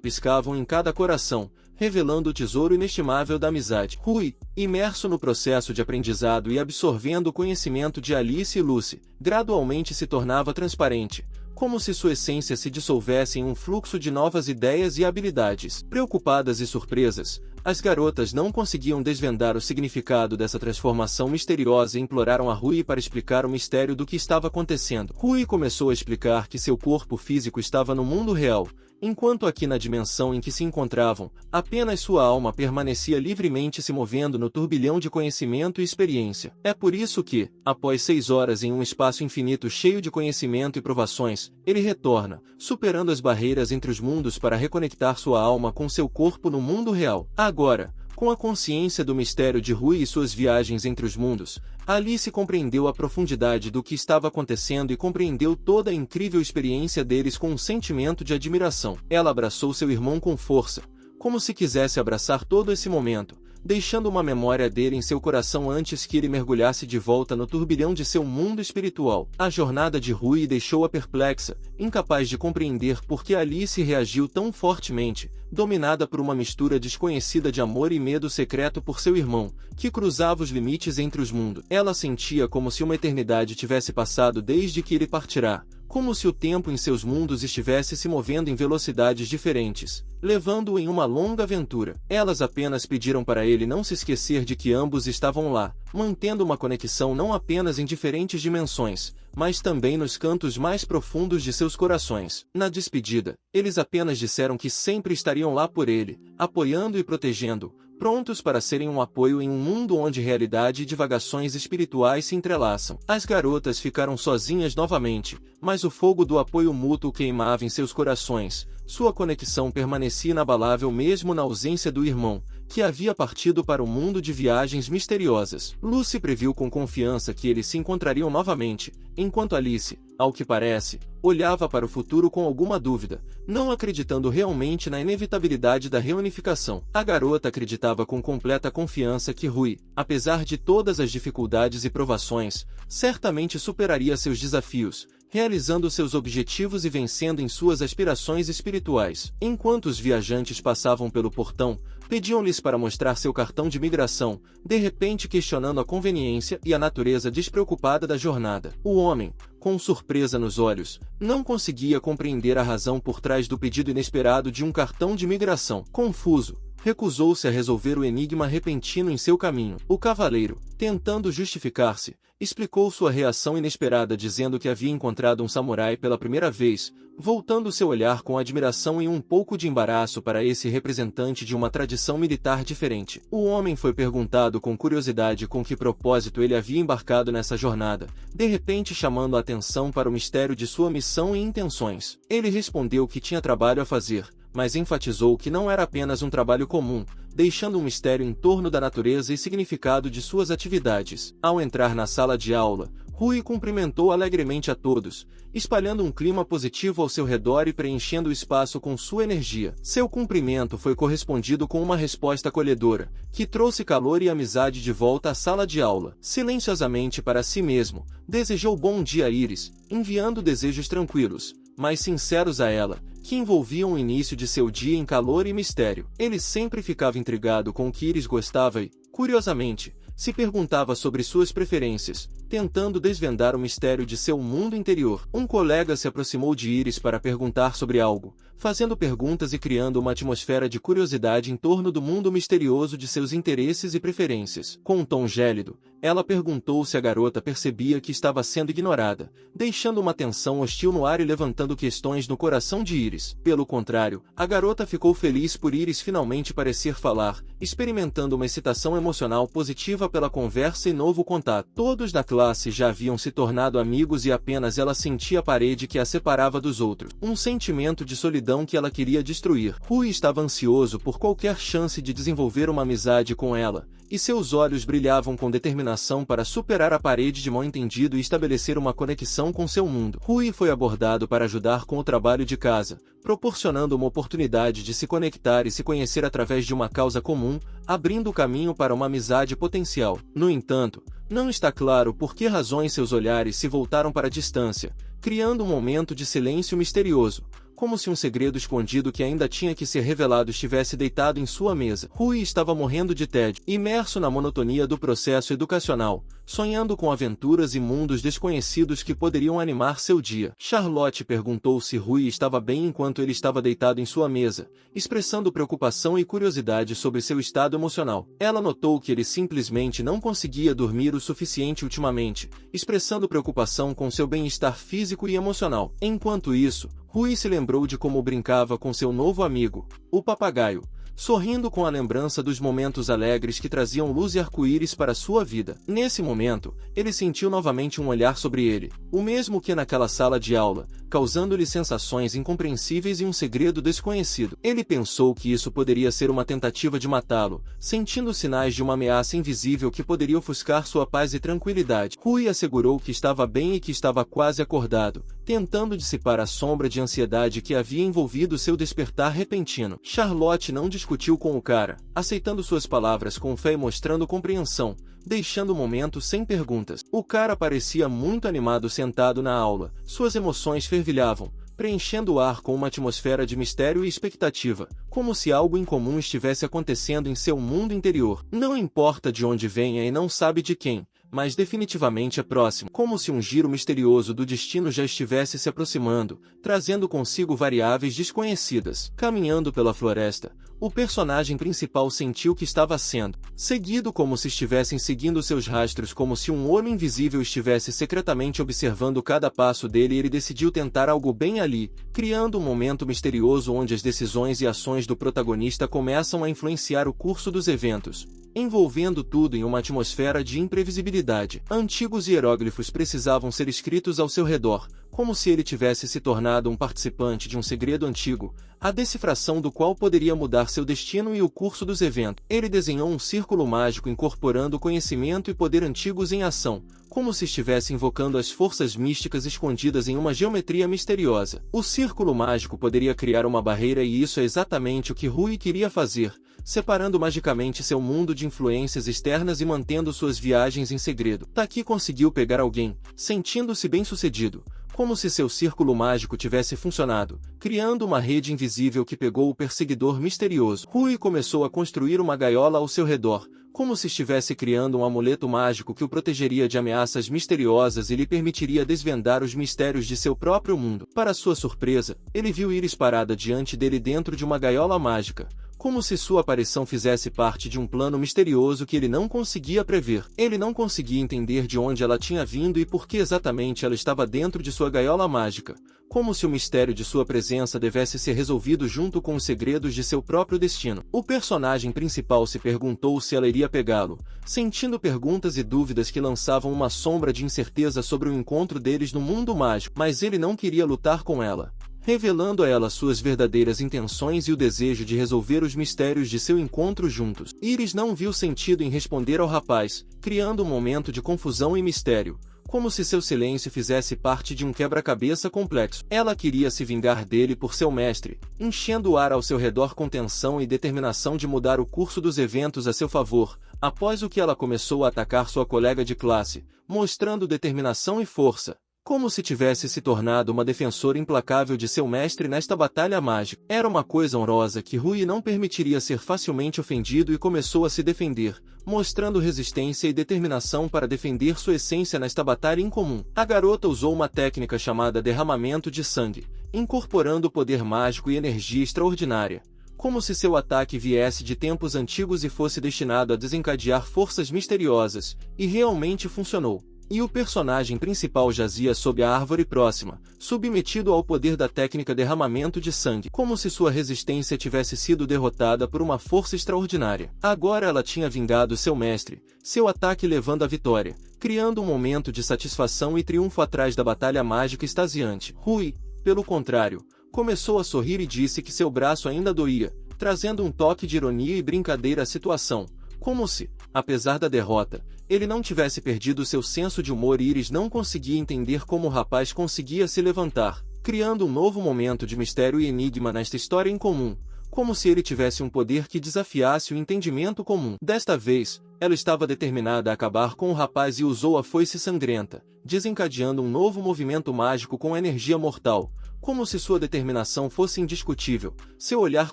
piscavam em cada coração, revelando o tesouro inestimável da amizade. Rui, imerso no processo de aprendizado e absorvendo o conhecimento de Alice e Lucy, gradualmente se tornava transparente, como se sua essência se dissolvesse em um fluxo de novas ideias e habilidades. Preocupadas e surpresas, as garotas não conseguiam desvendar o significado dessa transformação misteriosa e imploraram a Rui para explicar o mistério do que estava acontecendo. Rui começou a explicar que seu corpo físico estava no mundo real, enquanto aqui na dimensão em que se encontravam, apenas sua alma permanecia livremente se movendo no turbilhão de conhecimento e experiência. É por isso que, após 6 horas em um espaço infinito cheio de conhecimento e provações, ele retorna, superando as barreiras entre os mundos para reconectar sua alma com seu corpo no mundo real. Agora, com a consciência do mistério de Rui e suas viagens entre os mundos, Alice compreendeu a profundidade do que estava acontecendo e compreendeu toda a incrível experiência deles com um sentimento de admiração. Ela abraçou seu irmão com força, como se quisesse abraçar todo esse momento, deixando uma memória dele em seu coração antes que ele mergulhasse de volta no turbilhão de seu mundo espiritual. A jornada de Rui deixou-a perplexa, incapaz de compreender por que Alice reagiu tão fortemente, dominada por uma mistura desconhecida de amor e medo secreto por seu irmão, que cruzava os limites entre os mundos. Ela sentia como se uma eternidade tivesse passado desde que ele partirá, como se o tempo em seus mundos estivesse se movendo em velocidades diferentes, levando-o em uma longa aventura. Elas apenas pediram para ele não se esquecer de que ambos estavam lá, mantendo uma conexão não apenas em diferentes dimensões, mas também nos cantos mais profundos de seus corações. Na despedida, eles apenas disseram que sempre estariam lá por ele, apoiando e protegendo, prontos para serem um apoio em um mundo onde realidade e divagações espirituais se entrelaçam. As garotas ficaram sozinhas novamente, mas o fogo do apoio mútuo queimava em seus corações. Sua conexão permanecia inabalável mesmo na ausência do irmão, que havia partido para o mundo de viagens misteriosas. Lucy previu com confiança que eles se encontrariam novamente, enquanto Alice, ao que parece, olhava para o futuro com alguma dúvida, não acreditando realmente na inevitabilidade da reunificação. A garota acreditava com completa confiança que Rui, apesar de todas as dificuldades e provações, certamente superaria seus desafios, realizando seus objetivos e vencendo em suas aspirações espirituais. Enquanto os viajantes passavam pelo portão, pediam-lhes para mostrar seu cartão de migração, de repente questionando a conveniência e a natureza despreocupada da jornada. O homem, com surpresa nos olhos, não conseguia compreender a razão por trás do pedido inesperado de um cartão de migração. Confuso, recusou-se a resolver o enigma repentino em seu caminho. O cavaleiro, tentando justificar-se, explicou sua reação inesperada dizendo que havia encontrado um samurai pela primeira vez, voltando seu olhar com admiração e um pouco de embaraço para esse representante de uma tradição militar diferente. O homem foi perguntado com curiosidade com que propósito ele havia embarcado nessa jornada, de repente chamando a atenção para o mistério de sua missão e intenções. Ele respondeu que tinha trabalho a fazer, mas enfatizou que não era apenas um trabalho comum, deixando um mistério em torno da natureza e significado de suas atividades. Ao entrar na sala de aula, Rui cumprimentou alegremente a todos, espalhando um clima positivo ao seu redor e preenchendo o espaço com sua energia. Seu cumprimento foi correspondido com uma resposta acolhedora, que trouxe calor e amizade de volta à sala de aula. Silenciosamente para si mesmo, desejou bom dia a Iris, enviando desejos tranquilos, mas sinceros a ela, que envolviam o início de seu dia em calor e mistério. Ele sempre ficava intrigado com o que Iris gostava e, curiosamente, Se perguntava sobre suas preferências, tentando desvendar o mistério de seu mundo interior. Um colega se aproximou de Iris para perguntar sobre algo, fazendo perguntas e criando uma atmosfera de curiosidade em torno do mundo misterioso de seus interesses e preferências. Com um tom gélido, ela perguntou se a garota percebia que estava sendo ignorada, deixando uma tensão hostil no ar e levantando questões no coração de Iris. Pelo contrário, a garota ficou feliz por Iris finalmente parecer falar, experimentando uma excitação emocional positiva pela conversa e novo contato. Todos da classe já haviam se tornado amigos e apenas ela sentia a parede que a separava dos outros. Um sentimento de solidão que ela queria destruir. Rui estava ansioso por qualquer chance de desenvolver uma amizade com ela, e seus olhos brilhavam com determinação para superar a parede de mal-entendido e estabelecer uma conexão com seu mundo. Rui foi abordado para ajudar com o trabalho de casa, proporcionando uma oportunidade de se conectar e se conhecer através de uma causa comum, abrindo o caminho para uma amizade potencial. No entanto, não está claro por que razões seus olhares se voltaram para a distância, criando um momento de silêncio misterioso, como se um segredo escondido que ainda tinha que ser revelado estivesse deitado em sua mesa. Rui estava morrendo de tédio, imerso na monotonia do processo educacional, sonhando com aventuras e mundos desconhecidos que poderiam animar seu dia. Charlotte perguntou se Rui estava bem enquanto ele estava deitado em sua mesa, expressando preocupação e curiosidade sobre seu estado emocional. Ela notou que ele simplesmente não conseguia dormir o suficiente ultimamente, expressando preocupação com seu bem-estar físico e emocional. Enquanto isso, Rui se lembrou de como brincava com seu novo amigo, o papagaio, sorrindo com a lembrança dos momentos alegres que traziam luz e arco-íris para sua vida. Nesse momento, ele sentiu novamente um olhar sobre ele, o mesmo que naquela sala de aula, causando-lhe sensações incompreensíveis e um segredo desconhecido. Ele pensou que isso poderia ser uma tentativa de matá-lo, sentindo sinais de uma ameaça invisível que poderia ofuscar sua paz e tranquilidade. Rui assegurou que estava bem e que estava quase acordado, tentando dissipar a sombra de ansiedade que havia envolvido seu despertar repentino. Charlotte não discutiu com o cara, aceitando suas palavras com fé e mostrando compreensão, deixando o momento sem perguntas. O cara parecia muito animado sentado na aula, suas emoções fervilhavam, preenchendo o ar com uma atmosfera de mistério e expectativa, como se algo incomum estivesse acontecendo em seu mundo interior. Não importa de onde venha e não sabe de quem, mas definitivamente é próximo, como se um giro misterioso do destino já estivesse se aproximando, trazendo consigo variáveis desconhecidas. Caminhando pela floresta, o personagem principal sentiu que estava sendo seguido como se estivessem seguindo seus rastros, como se um olho invisível estivesse secretamente observando cada passo dele, e ele decidiu tentar algo bem ali, criando um momento misterioso onde as decisões e ações do protagonista começam a influenciar o curso dos eventos, envolvendo tudo em uma atmosfera de imprevisibilidade. Antigos hieróglifos precisavam ser escritos ao seu redor, como se ele tivesse se tornado um participante de um segredo antigo, a decifração do qual poderia mudar seu destino e o curso dos eventos. Ele desenhou um círculo mágico incorporando conhecimento e poder antigos em ação, como se estivesse invocando as forças místicas escondidas em uma geometria misteriosa. O círculo mágico poderia criar uma barreira, e isso é exatamente o que Rui queria fazer, separando magicamente seu mundo de influências externas e mantendo suas viagens em segredo. Taki conseguiu pegar alguém, sentindo-se bem-sucedido, como se seu círculo mágico tivesse funcionado, criando uma rede invisível que pegou o perseguidor misterioso. Rui começou a construir uma gaiola ao seu redor, como se estivesse criando um amuleto mágico que o protegeria de ameaças misteriosas e lhe permitiria desvendar os mistérios de seu próprio mundo. Para sua surpresa, ele viu Iris parada diante dele dentro de uma gaiola mágica, como se sua aparição fizesse parte de um plano misterioso que ele não conseguia prever. Ele não conseguia entender de onde ela tinha vindo e por que exatamente ela estava dentro de sua gaiola mágica, como se o mistério de sua presença devesse ser resolvido junto com os segredos de seu próprio destino. O personagem principal se perguntou se ela iria pegá-lo, sentindo perguntas e dúvidas que lançavam uma sombra de incerteza sobre o encontro deles no mundo mágico, mas ele não queria lutar com ela, revelando a ela suas verdadeiras intenções e o desejo de resolver os mistérios de seu encontro juntos. Iris não viu sentido em responder ao rapaz, criando um momento de confusão e mistério, como se seu silêncio fizesse parte de um quebra-cabeça complexo. Ela queria se vingar dele por seu mestre, enchendo o ar ao seu redor com tensão e determinação de mudar o curso dos eventos a seu favor, após o que ela começou a atacar sua colega de classe, mostrando determinação e força. como se tivesse se tornado uma defensora implacável de seu mestre nesta batalha mágica. Era uma coisa honrosa que Rui não permitiria ser facilmente ofendido e começou a se defender, mostrando resistência e determinação para defender sua essência nesta batalha incomum. A garota usou uma técnica chamada derramamento de sangue, incorporando poder mágico e energia extraordinária, como se seu ataque viesse de tempos antigos e fosse destinado a desencadear forças misteriosas, e realmente funcionou. E o personagem principal jazia sob a árvore próxima, submetido ao poder da técnica derramamento de sangue, como se sua resistência tivesse sido derrotada por uma força extraordinária. Agora ela tinha vingado seu mestre, seu ataque levando à vitória, criando um momento de satisfação e triunfo atrás da batalha mágica extasiante. Rui, pelo contrário, começou a sorrir e disse que seu braço ainda doía, trazendo um toque de ironia e brincadeira à situação, como se, apesar da derrota, ele não tivesse perdido seu senso de humor. Iris não conseguia entender como o rapaz conseguia se levantar, criando um novo momento de mistério e enigma nesta história incomum, como se ele tivesse um poder que desafiasse o entendimento comum. Desta vez, ela estava determinada a acabar com o rapaz e usou a foice sangrenta, desencadeando um novo movimento mágico com energia mortal, como se sua determinação fosse indiscutível, seu olhar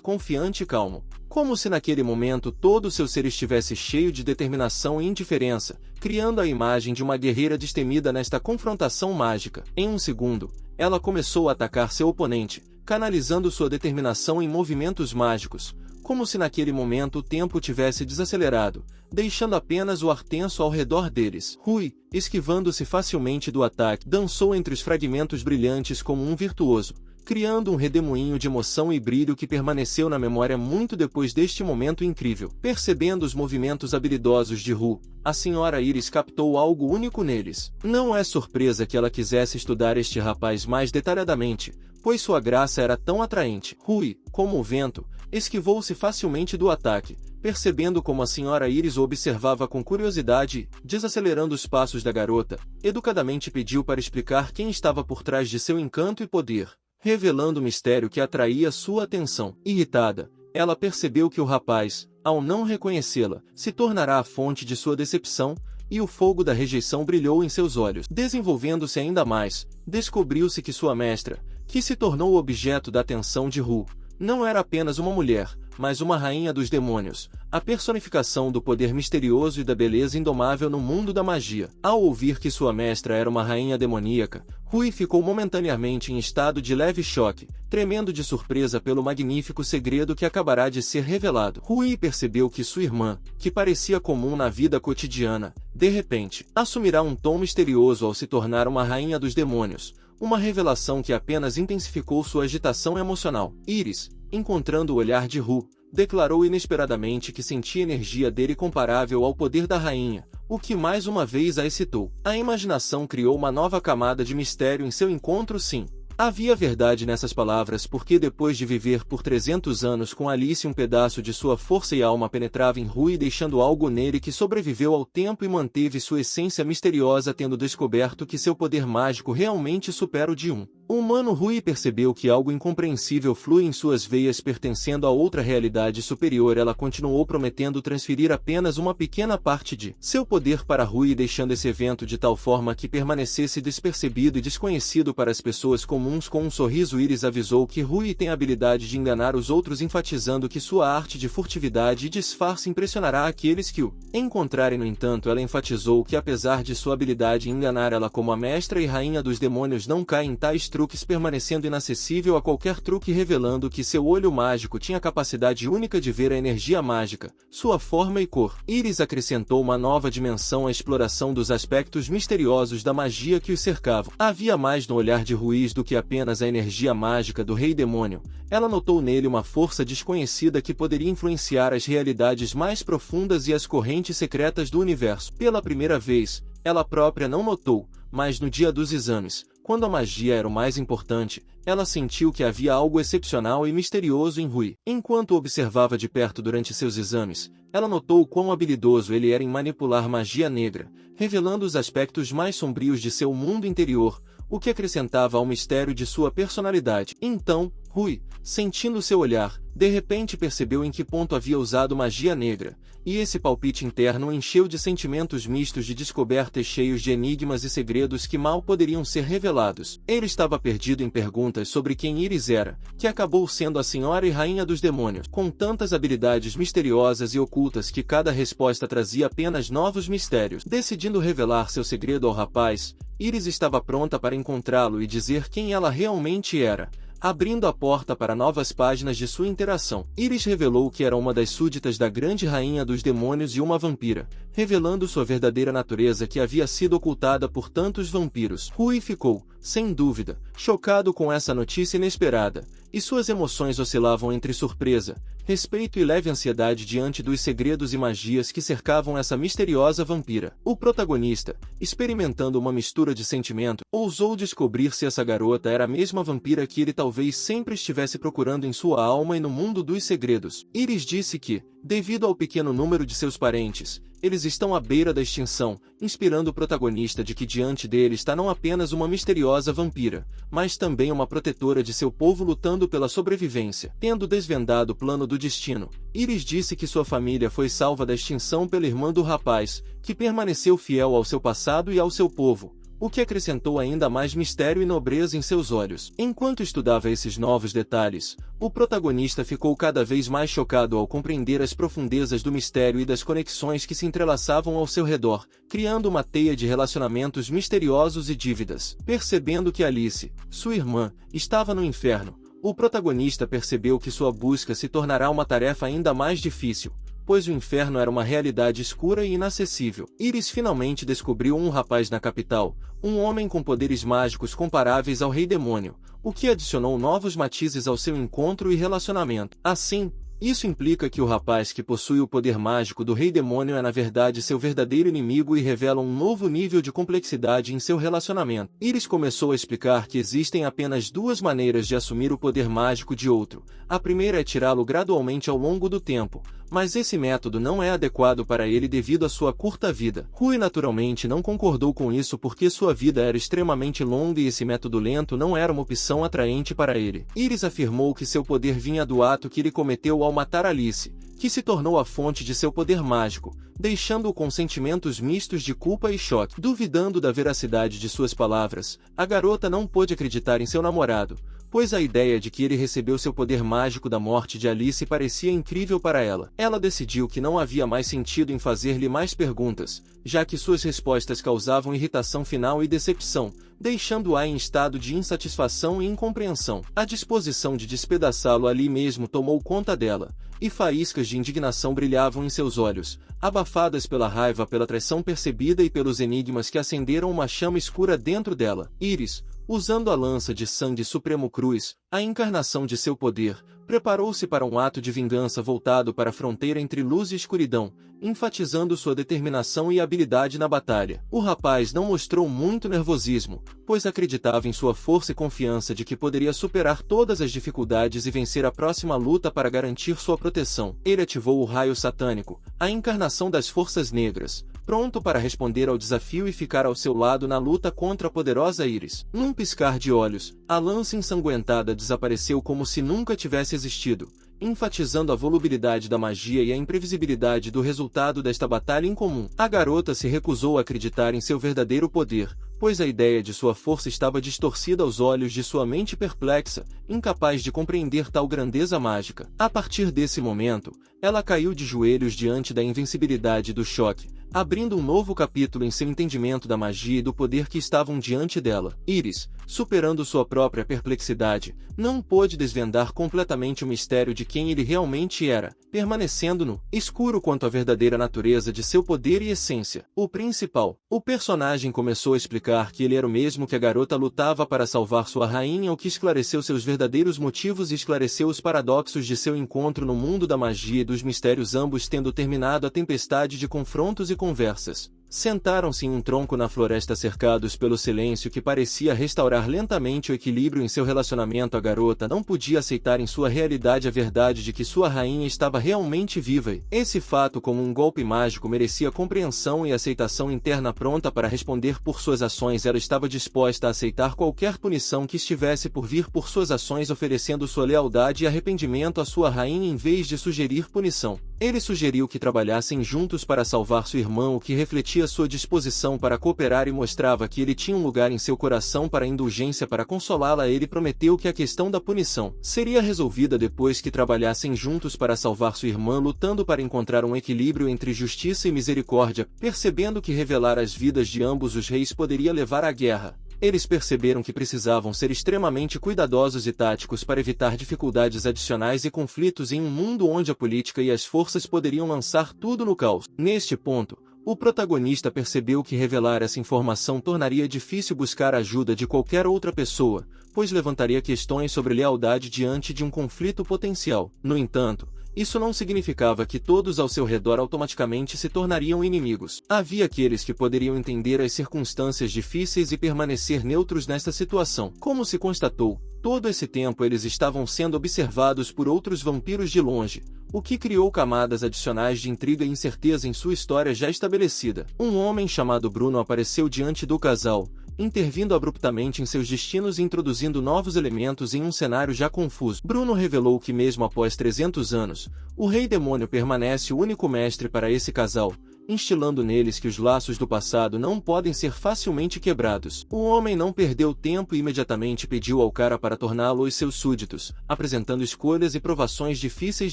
confiante e calmo, como se naquele momento todo o seu ser estivesse cheio de determinação e indiferença, criando a imagem de uma guerreira destemida nesta confrontação mágica. Em um segundo, ela começou a atacar seu oponente, canalizando sua determinação em movimentos mágicos, como se naquele momento o tempo tivesse desacelerado, deixando apenas o ar tenso ao redor deles. Rui, esquivando-se facilmente do ataque, dançou entre os fragmentos brilhantes como um virtuoso, criando um redemoinho de emoção e brilho que permaneceu na memória muito depois deste momento incrível. Percebendo os movimentos habilidosos de Rui, a senhora Iris captou algo único neles. Não é surpresa que ela quisesse estudar este rapaz mais detalhadamente, pois sua graça era tão atraente. Rui, como o vento, esquivou-se facilmente do ataque, percebendo como a senhora Iris o observava com curiosidade e, desacelerando os passos da garota, educadamente pediu para explicar quem estava por trás de seu encanto e poder, revelando o mistério que atraía sua atenção. Irritada, ela percebeu que o rapaz, ao não reconhecê-la, se tornará a fonte de sua decepção, e o fogo da rejeição brilhou em seus olhos. Desenvolvendo-se ainda mais, descobriu-se que sua mestra, que se tornou o objeto da atenção de Rui, não era apenas uma mulher, mas uma rainha dos demônios, a personificação do poder misterioso e da beleza indomável no mundo da magia. Ao ouvir que sua mestra era uma rainha demoníaca, Rui ficou momentaneamente em estado de leve choque, tremendo de surpresa pelo magnífico segredo que acabará de ser revelado. Rui percebeu que sua irmã, que parecia comum na vida cotidiana, de repente, assumirá um tom misterioso ao se tornar uma rainha dos demônios, uma revelação que apenas intensificou sua agitação emocional. Iris, encontrando o olhar de Rui, declarou inesperadamente que sentia energia dele comparável ao poder da rainha, o que mais uma vez a excitou. A imaginação criou uma nova camada de mistério em seu encontro. Sim, havia verdade nessas palavras, porque depois de viver por 300 anos com Alice, um pedaço de sua força e alma penetrava em Rui, deixando algo nele que sobreviveu ao tempo e manteve sua essência misteriosa, tendo descoberto que seu poder mágico realmente supera o de um humano. Rui percebeu que algo incompreensível flui em suas veias, pertencendo a outra realidade superior. Ela continuou prometendo transferir apenas uma pequena parte de seu poder para Rui, deixando esse evento de tal forma que permanecesse despercebido e desconhecido para as pessoas comuns. Com um sorriso, Iris avisou que Rui tem a habilidade de enganar os outros, enfatizando que sua arte de furtividade e disfarce impressionará aqueles que o encontrarem. No entanto, ela enfatizou que apesar de sua habilidade em enganar, ela como a mestra e rainha dos demônios não cai em tais truques, permanecendo inacessível a qualquer truque, revelando que seu olho mágico tinha a capacidade única de ver a energia mágica, sua forma e cor. Iris acrescentou uma nova dimensão à exploração dos aspectos misteriosos da magia que os cercavam. Havia mais no olhar de Ruiz do que apenas a energia mágica do Rei Demônio. Ela notou nele uma força desconhecida que poderia influenciar as realidades mais profundas e as correntes secretas do universo. Pela primeira vez, ela própria não notou, mas no dia dos exames, quando a magia era o mais importante, ela sentiu que havia algo excepcional e misterioso em Rui. Enquanto o observava de perto durante seus exames, ela notou quão habilidoso ele era em manipular magia negra, revelando os aspectos mais sombrios de seu mundo interior, o que acrescentava ao mistério de sua personalidade. Então, Rui, sentindo seu olhar, de repente percebeu em que ponto havia usado magia negra, e esse palpite interno o encheu de sentimentos mistos de descoberta e cheios de enigmas e segredos que mal poderiam ser revelados. Ele estava perdido em perguntas sobre quem Iris era, que acabou sendo a senhora e rainha dos demônios, com tantas habilidades misteriosas e ocultas que cada resposta trazia apenas novos mistérios. Decidindo revelar seu segredo ao rapaz, Iris estava pronta para encontrá-lo e dizer quem ela realmente era, abrindo a porta para novas páginas de sua interação. Iris revelou que era uma das súditas da grande rainha dos demônios e uma vampira, revelando sua verdadeira natureza que havia sido ocultada por tantos vampiros. Rui ficou, sem dúvida, chocado com essa notícia inesperada, e suas emoções oscilavam entre surpresa, respeito e leve ansiedade diante dos segredos e magias que cercavam essa misteriosa vampira. O protagonista, experimentando uma mistura de sentimento, ousou descobrir se essa garota era a mesma vampira que ele talvez sempre estivesse procurando em sua alma e no mundo dos segredos. Iris disse que, devido ao pequeno número de seus parentes, eles estão à beira da extinção, inspirando o protagonista de que diante dele está não apenas uma misteriosa vampira, mas também uma protetora de seu povo lutando pela sobrevivência. Tendo desvendado o plano do destino, Iris disse que sua família foi salva da extinção pela irmã do rapaz, que permaneceu fiel ao seu passado e ao seu povo, o que acrescentou ainda mais mistério e nobreza em seus olhos. Enquanto estudava esses novos detalhes, o protagonista ficou cada vez mais chocado ao compreender as profundezas do mistério e das conexões que se entrelaçavam ao seu redor, criando uma teia de relacionamentos misteriosos e dívidas. Percebendo que Alice, sua irmã, estava no inferno, o protagonista percebeu que sua busca se tornará uma tarefa ainda mais difícil, pois o inferno era uma realidade escura e inacessível. Iris finalmente descobriu um rapaz na capital, um homem com poderes mágicos comparáveis ao Rei Demônio, o que adicionou novos matizes ao seu encontro e relacionamento. Assim, isso implica que o rapaz que possui o poder mágico do Rei Demônio é na verdade seu verdadeiro inimigo e revela um novo nível de complexidade em seu relacionamento. Iris começou a explicar que existem apenas duas maneiras de assumir o poder mágico de outro. A primeira é tirá-lo gradualmente ao longo do tempo, mas esse método não é adequado para ele devido à sua curta vida. Rui naturalmente não concordou com isso porque sua vida era extremamente longa e esse método lento não era uma opção atraente para ele. Iris afirmou que seu poder vinha do ato que ele cometeu ao matar Alice, que se tornou a fonte de seu poder mágico, deixando-o com sentimentos mistos de culpa e choque. Duvidando da veracidade de suas palavras, a garota não pôde acreditar em seu namorado, pois a ideia de que ele recebeu seu poder mágico da morte de Alice parecia incrível para ela. Ela decidiu que não havia mais sentido em fazer-lhe mais perguntas, já que suas respostas causavam irritação final e decepção, deixando-a em estado de insatisfação e incompreensão. A disposição de despedaçá-lo ali mesmo tomou conta dela, e faíscas de indignação brilhavam em seus olhos, abafadas pela raiva pela traição percebida e pelos enigmas que acenderam uma chama escura dentro dela. Iris, usando a lança de sangue Supremo Cruz, a encarnação de seu poder, preparou-se para um ato de vingança voltado para a fronteira entre luz e escuridão, enfatizando sua determinação e habilidade na batalha. O rapaz não mostrou muito nervosismo, pois acreditava em sua força e confiança de que poderia superar todas as dificuldades e vencer a próxima luta para garantir sua proteção. Ele ativou o raio satânico, a encarnação das forças negras, pronto para responder ao desafio e ficar ao seu lado na luta contra a poderosa Iris. Num piscar de olhos, a lança ensanguentada desapareceu como se nunca tivesse existido, enfatizando a volubilidade da magia e a imprevisibilidade do resultado desta batalha incomum. A garota se recusou a acreditar em seu verdadeiro poder, pois a ideia de sua força estava distorcida aos olhos de sua mente perplexa, incapaz de compreender tal grandeza mágica. A partir desse momento, ela caiu de joelhos diante da invencibilidade do choque, abrindo um novo capítulo em seu entendimento da magia e do poder que estavam diante dela. Iris, superando sua própria perplexidade, não pôde desvendar completamente o mistério de quem ele realmente era, permanecendo no escuro quanto à verdadeira natureza de seu poder e essência. O personagem começou a explicar que ele era o mesmo que a garota lutava para salvar sua rainha, o que esclareceu seus verdadeiros motivos e esclareceu os paradoxos de seu encontro no mundo da magia e dos mistérios, ambos tendo terminado a tempestade de confrontos e conversas. Sentaram-se em um tronco na floresta cercados pelo silêncio que parecia restaurar lentamente o equilíbrio em seu relacionamento. A garota não podia aceitar em sua realidade a verdade de que sua rainha estava realmente viva e esse fato, como um golpe mágico, merecia compreensão e aceitação interna. Pronta para responder por suas ações, ela estava disposta a aceitar qualquer punição que estivesse por vir por suas ações, oferecendo sua lealdade e arrependimento à sua rainha em vez de sugerir punição. Ele sugeriu que trabalhassem juntos para salvar sua irmã, o que refletia sua disposição para cooperar e mostrava que ele tinha um lugar em seu coração para indulgência para consolá-la. Ele prometeu que a questão da punição seria resolvida depois que trabalhassem juntos para salvar sua irmã, lutando para encontrar um equilíbrio entre justiça e misericórdia, percebendo que revelar as vidas de ambos os reis poderia levar à guerra. Eles perceberam que precisavam ser extremamente cuidadosos e táticos para evitar dificuldades adicionais e conflitos em um mundo onde a política e as forças poderiam lançar tudo no caos. Neste ponto, o protagonista percebeu que revelar essa informação tornaria difícil buscar a ajuda de qualquer outra pessoa, pois levantaria questões sobre lealdade diante de um conflito potencial. No entanto, isso não significava que todos ao seu redor automaticamente se tornariam inimigos. Havia aqueles que poderiam entender as circunstâncias difíceis e permanecer neutros nesta situação. Como se constatou, todo esse tempo eles estavam sendo observados por outros vampiros de longe, o que criou camadas adicionais de intriga e incerteza em sua história já estabelecida. Um homem chamado Bruno apareceu diante do casal, intervindo abruptamente em seus destinos e introduzindo novos elementos em um cenário já confuso. Bruno revelou que mesmo após 300 anos, o Rei Demônio permanece o único mestre para esse casal, instilando neles que os laços do passado não podem ser facilmente quebrados. O homem não perdeu tempo e imediatamente pediu ao cara para torná-los seus súditos, apresentando escolhas e provações difíceis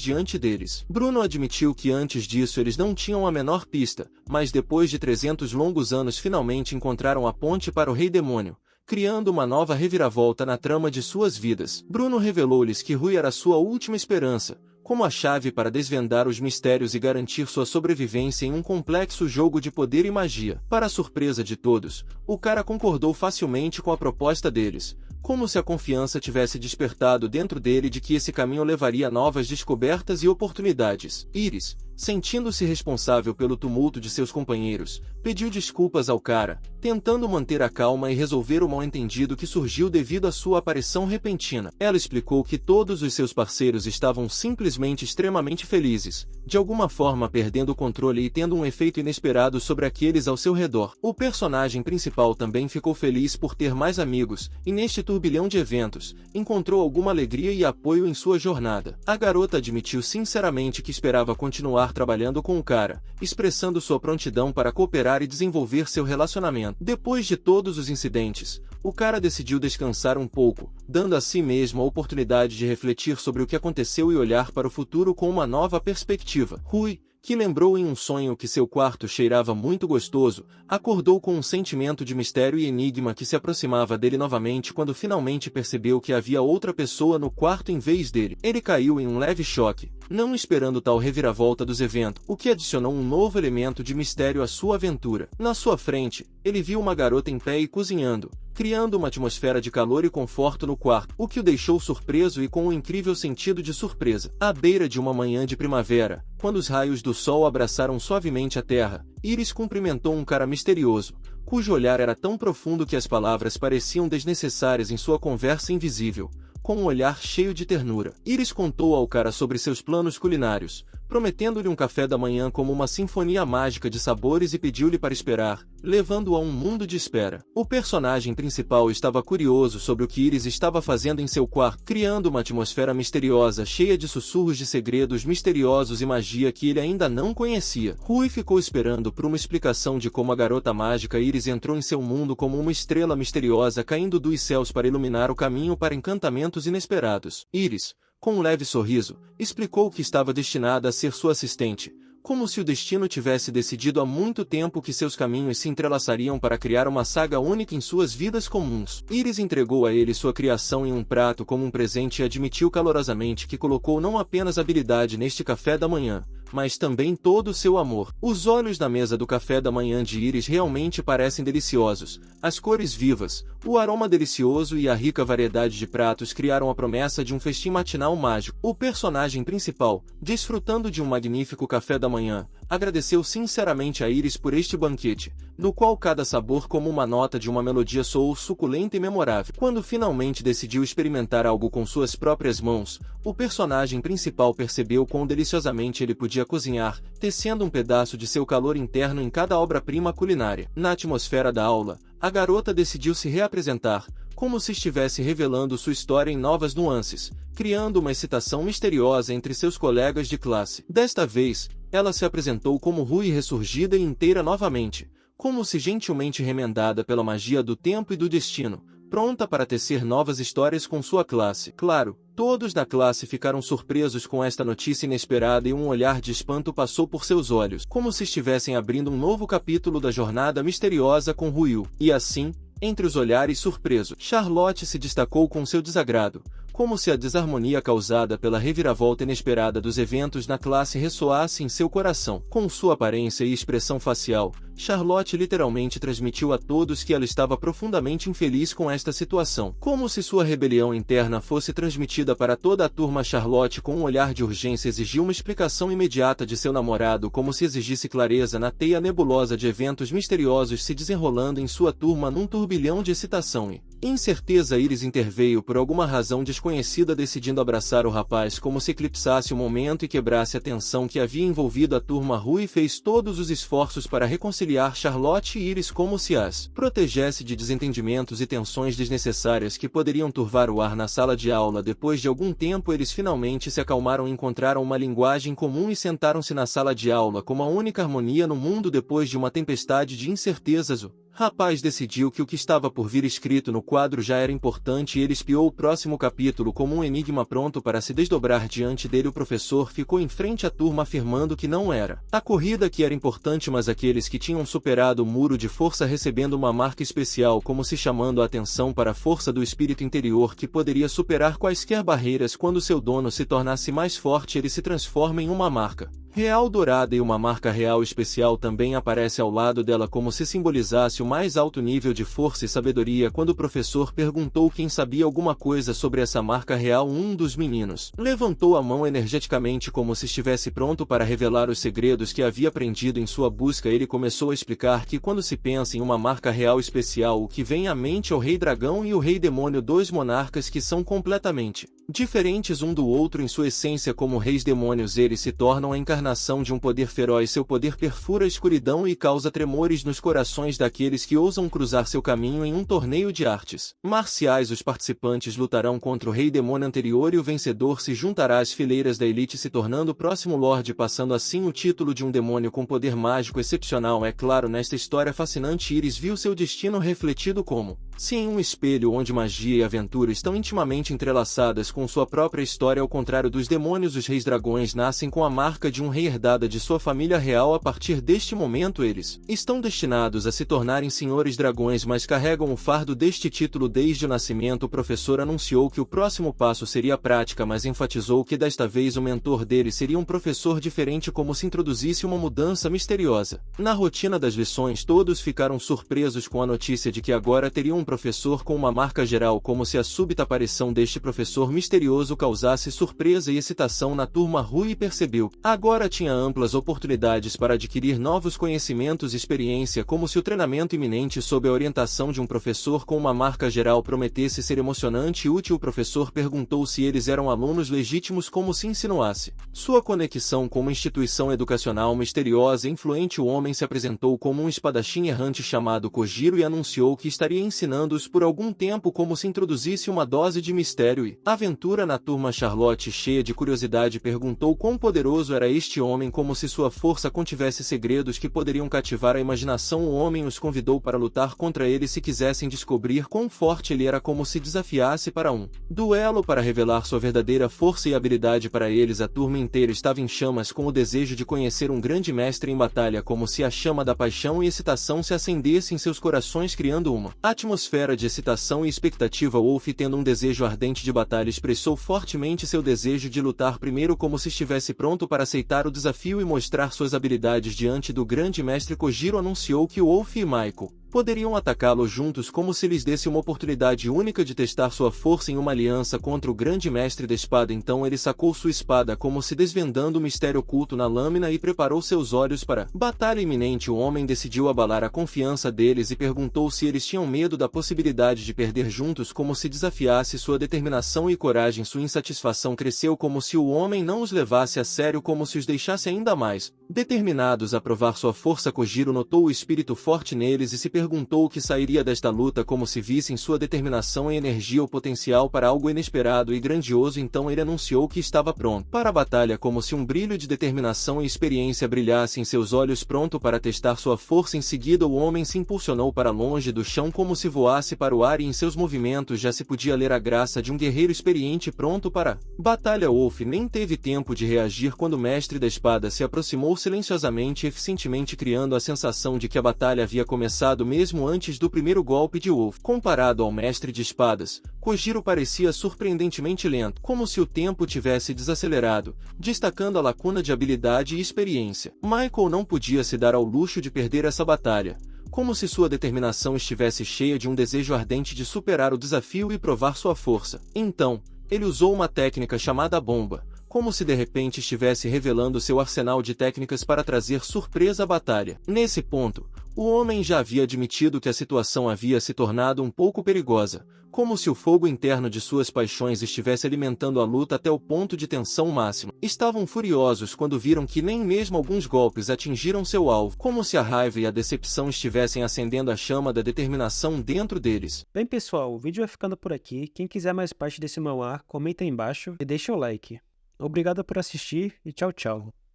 diante deles. Bruno admitiu que antes disso eles não tinham a menor pista, mas depois de 300 longos anos finalmente encontraram a ponte para o Rei Demônio, criando uma nova reviravolta na trama de suas vidas. Bruno revelou-lhes que Rui era sua última esperança, como a chave para desvendar os mistérios e garantir sua sobrevivência em um complexo jogo de poder e magia. Para a surpresa de todos, o cara concordou facilmente com a proposta deles, como se a confiança tivesse despertado dentro dele de que esse caminho levaria a novas descobertas e oportunidades. Iris, sentindo-se responsável pelo tumulto de seus companheiros, pediu desculpas ao cara, tentando manter a calma e resolver o mal-entendido que surgiu devido à sua aparição repentina. Ela explicou que todos os seus parceiros estavam simplesmente extremamente felizes, de alguma forma perdendo o controle e tendo um efeito inesperado sobre aqueles ao seu redor. O personagem principal também ficou feliz por ter mais amigos, e neste turbilhão de eventos, encontrou alguma alegria e apoio em sua jornada. A garota admitiu sinceramente que esperava continuar trabalhando com o cara, expressando sua prontidão para cooperar e desenvolver seu relacionamento. Depois de todos os incidentes, o cara decidiu descansar um pouco, dando a si mesmo a oportunidade de refletir sobre o que aconteceu e olhar para o futuro com uma nova perspectiva. Rui, que lembrou em um sonho que seu quarto cheirava muito gostoso, acordou com um sentimento de mistério e enigma que se aproximava dele novamente quando finalmente percebeu que havia outra pessoa no quarto em vez dele. Ele caiu em um leve choque, não esperando tal reviravolta dos eventos, o que adicionou um novo elemento de mistério à sua aventura. Na sua frente, ele viu uma garota em pé e cozinhando, criando uma atmosfera de calor e conforto no quarto, o que o deixou surpreso e com um incrível sentido de surpresa. À beira de uma manhã de primavera, quando os raios do sol abraçaram suavemente a terra, Iris cumprimentou um cara misterioso, cujo olhar era tão profundo que as palavras pareciam desnecessárias em sua conversa invisível, com um olhar cheio de ternura. Iris contou ao cara sobre seus planos culinários, prometendo-lhe um café da manhã como uma sinfonia mágica de sabores e pediu-lhe para esperar, levando-o a um mundo de espera. O personagem principal estava curioso sobre o que Iris estava fazendo em seu quarto, criando uma atmosfera misteriosa cheia de sussurros de segredos misteriosos e magia que ele ainda não conhecia. Rui ficou esperando por uma explicação de como a garota mágica Iris entrou em seu mundo como uma estrela misteriosa caindo dos céus para iluminar o caminho para encantamentos inesperados. Iris, com um leve sorriso, explicou que estava destinada a ser sua assistente, como se o destino tivesse decidido há muito tempo que seus caminhos se entrelaçariam para criar uma saga única em suas vidas comuns. Iris entregou a ele sua criação em um prato como um presente e admitiu calorosamente que colocou não apenas habilidade neste café da manhã, mas também todo o seu amor. Os olhos na mesa do café da manhã de Iris realmente parecem deliciosos, as cores vivas, O aroma delicioso e a rica variedade de pratos criaram a promessa de um festim matinal mágico. O personagem principal, desfrutando de um magnífico café da manhã, agradeceu sinceramente a Iris por este banquete, no qual cada sabor como uma nota de uma melodia soou suculenta e memorável. Quando finalmente decidiu experimentar algo com suas próprias mãos, o personagem principal percebeu quão deliciosamente ele podia cozinhar, tecendo um pedaço de seu calor interno em cada obra-prima culinária. Na atmosfera da aula, a garota decidiu se reapresentar, como se estivesse revelando sua história em novas nuances, criando uma excitação misteriosa entre seus colegas de classe. Desta vez, ela se apresentou como Rui ressurgida e inteira novamente, como se gentilmente remendada pela magia do tempo e do destino, pronta para tecer novas histórias com sua classe. Claro, todos da classe ficaram surpresos com esta notícia inesperada e um olhar de espanto passou por seus olhos, como se estivessem abrindo um novo capítulo da jornada misteriosa com Ruil. E assim, entre os olhares surpresos, Charlotte se destacou com seu desagrado, como se a desarmonia causada pela reviravolta inesperada dos eventos na classe ressoasse em seu coração. Com sua aparência e expressão facial, Charlotte literalmente transmitiu a todos que ela estava profundamente infeliz com esta situação. Como se sua rebelião interna fosse transmitida para toda a turma, Charlotte com um olhar de urgência exigiu uma explicação imediata de seu namorado, como se exigisse clareza na teia nebulosa de eventos misteriosos se desenrolando em sua turma num turbilhão de excitação e incerteza. Iris interveio por alguma razão desconhecida, decidindo abraçar o rapaz como se eclipsasse o momento e quebrasse a tensão que havia envolvido a turma. Rui fez todos os esforços para reconciliar Charlotte e Iris, como se as protegesse de desentendimentos e tensões desnecessárias que poderiam turvar o ar na sala de aula. Depois de algum tempo, eles finalmente se acalmaram, encontraram uma linguagem comum e sentaram-se na sala de aula como a única harmonia no mundo depois de uma tempestade de incertezas. O rapaz decidiu que o que estava por vir escrito no quadro já era importante e ele espiou o próximo capítulo como um enigma pronto para se desdobrar diante dele. O professor ficou em frente à turma afirmando que não era a corrida que era importante, mas aqueles que tinham superado o muro de força, recebendo uma marca especial, como se chamando a atenção para a força do espírito interior que poderia superar quaisquer barreiras. Quando seu dono se tornasse mais forte, ele se transforma em uma marca real dourada, e uma marca real especial também aparece ao lado dela, como se simbolizasse o mais alto nível de força e sabedoria. Quando o professor perguntou quem sabia alguma coisa sobre essa marca real, um dos meninos levantou a mão energeticamente, como se estivesse pronto para revelar os segredos que havia aprendido em sua busca. Ele começou a explicar que quando se pensa em uma marca real especial, o que vem à mente é o Rei Dragão e o Rei Demônio, dois monarcas que são completamente diferentes um do outro em sua essência. Como reis demônios, eles se tornam a encarnação de um poder feroz. Seu poder perfura a escuridão e causa tremores nos corações daqueles que ousam cruzar seu caminho em um torneio de artes marciais. Os participantes lutarão contra o rei demônio anterior e o vencedor se juntará às fileiras da elite, se tornando o próximo Lorde, passando assim o título de um demônio com poder mágico excepcional. É claro, nesta história fascinante, Iris viu seu destino refletido como se em um espelho, onde magia e aventura estão intimamente entrelaçadas com sua própria história. Ao contrário dos demônios, os reis dragões nascem com a marca de um rei herdada de sua família real. A partir deste momento, eles estão destinados a se tornarem senhores dragões, mas carregam o fardo deste título desde o nascimento. O professor anunciou que o próximo passo seria a prática, mas enfatizou que desta vez o mentor dele seria um professor diferente, como se introduzisse uma mudança misteriosa na rotina das lições. Todos ficaram surpresos com a notícia de que agora teriam um professor com uma marca geral, como se a súbita aparição deste professor misterioso causasse surpresa e excitação na turma. Rui percebeu que agora tinha amplas oportunidades para adquirir novos conhecimentos e experiência, como se o treinamento iminente sob a orientação de um professor com uma marca geral prometesse ser emocionante e útil. O professor perguntou se eles eram alunos legítimos, como se insinuasse sua conexão com uma instituição educacional misteriosa e influente. O homem se apresentou como um espadachim errante chamado Kojiro e anunciou que estaria ensinando por algum tempo, como se introduzisse uma dose de mistério e aventura na turma. Charlotte, cheia de curiosidade, perguntou quão poderoso era este homem, como se sua força contivesse segredos que poderiam cativar a imaginação. O homem os convidou para lutar contra ele se quisessem descobrir quão forte ele era, como se desafiasse para um duelo para revelar sua verdadeira força e habilidade para eles. A turma inteira estava em chamas com o desejo de conhecer um grande mestre em batalha, como se a chama da paixão e excitação se acendesse em seus corações, criando uma atmosfera de excitação e expectativa. Wolf, tendo um desejo ardente de batalha, expressou fortemente seu desejo de lutar primeiro, como se estivesse pronto para aceitar o desafio e mostrar suas habilidades diante do grande mestre. Kojiro anunciou que Wolf e Michael poderiam atacá-lo juntos como se lhes desse uma oportunidade única de testar sua força em uma aliança contra o grande mestre da espada. Então ele sacou sua espada como se desvendando o mistério oculto na lâmina e preparou seus olhos para batalha iminente. O homem decidiu abalar a confiança deles e perguntou se eles tinham medo da possibilidade de perder juntos, como se desafiasse sua determinação e coragem. Sua insatisfação cresceu como se o homem não os levasse a sério, como se os deixasse ainda mais determinados a provar sua força. Kojiro notou o espírito forte neles e se perguntou o que sairia desta luta, como se vissem sua determinação e energia o potencial para algo inesperado e grandioso. Então ele anunciou que estava pronto para a batalha, como se um brilho de determinação e experiência brilhasse em seus olhos, pronto para testar sua força. Em seguida o homem se impulsionou para longe do chão como se voasse para o ar, e em seus movimentos já se podia ler a graça de um guerreiro experiente pronto para a batalha. Wolf nem teve tempo de reagir quando o mestre da espada se aproximou silenciosamente e eficientemente, criando a sensação de que a batalha havia começado mesmo antes do primeiro golpe de Wolf. Comparado ao mestre de espadas, Kojiro parecia surpreendentemente lento, como se o tempo tivesse desacelerado, destacando a lacuna de habilidade e experiência. Michael não podia se dar ao luxo de perder essa batalha, como se sua determinação estivesse cheia de um desejo ardente de superar o desafio e provar sua força. Então, ele usou uma técnica chamada bomba, como se de repente estivesse revelando seu arsenal de técnicas para trazer surpresa à batalha. Nesse ponto, o homem já havia admitido que a situação havia se tornado um pouco perigosa, como se o fogo interno de suas paixões estivesse alimentando a luta até o ponto de tensão máxima. Estavam furiosos quando viram que nem mesmo alguns golpes atingiram seu alvo, como se a raiva e a decepção estivessem acendendo a chama da determinação dentro deles. Bem, pessoal, o vídeo vai ficando por aqui. Quem quiser mais parte desse manhwa, comenta aí embaixo e deixa o like. Obrigado por assistir e tchau, tchau.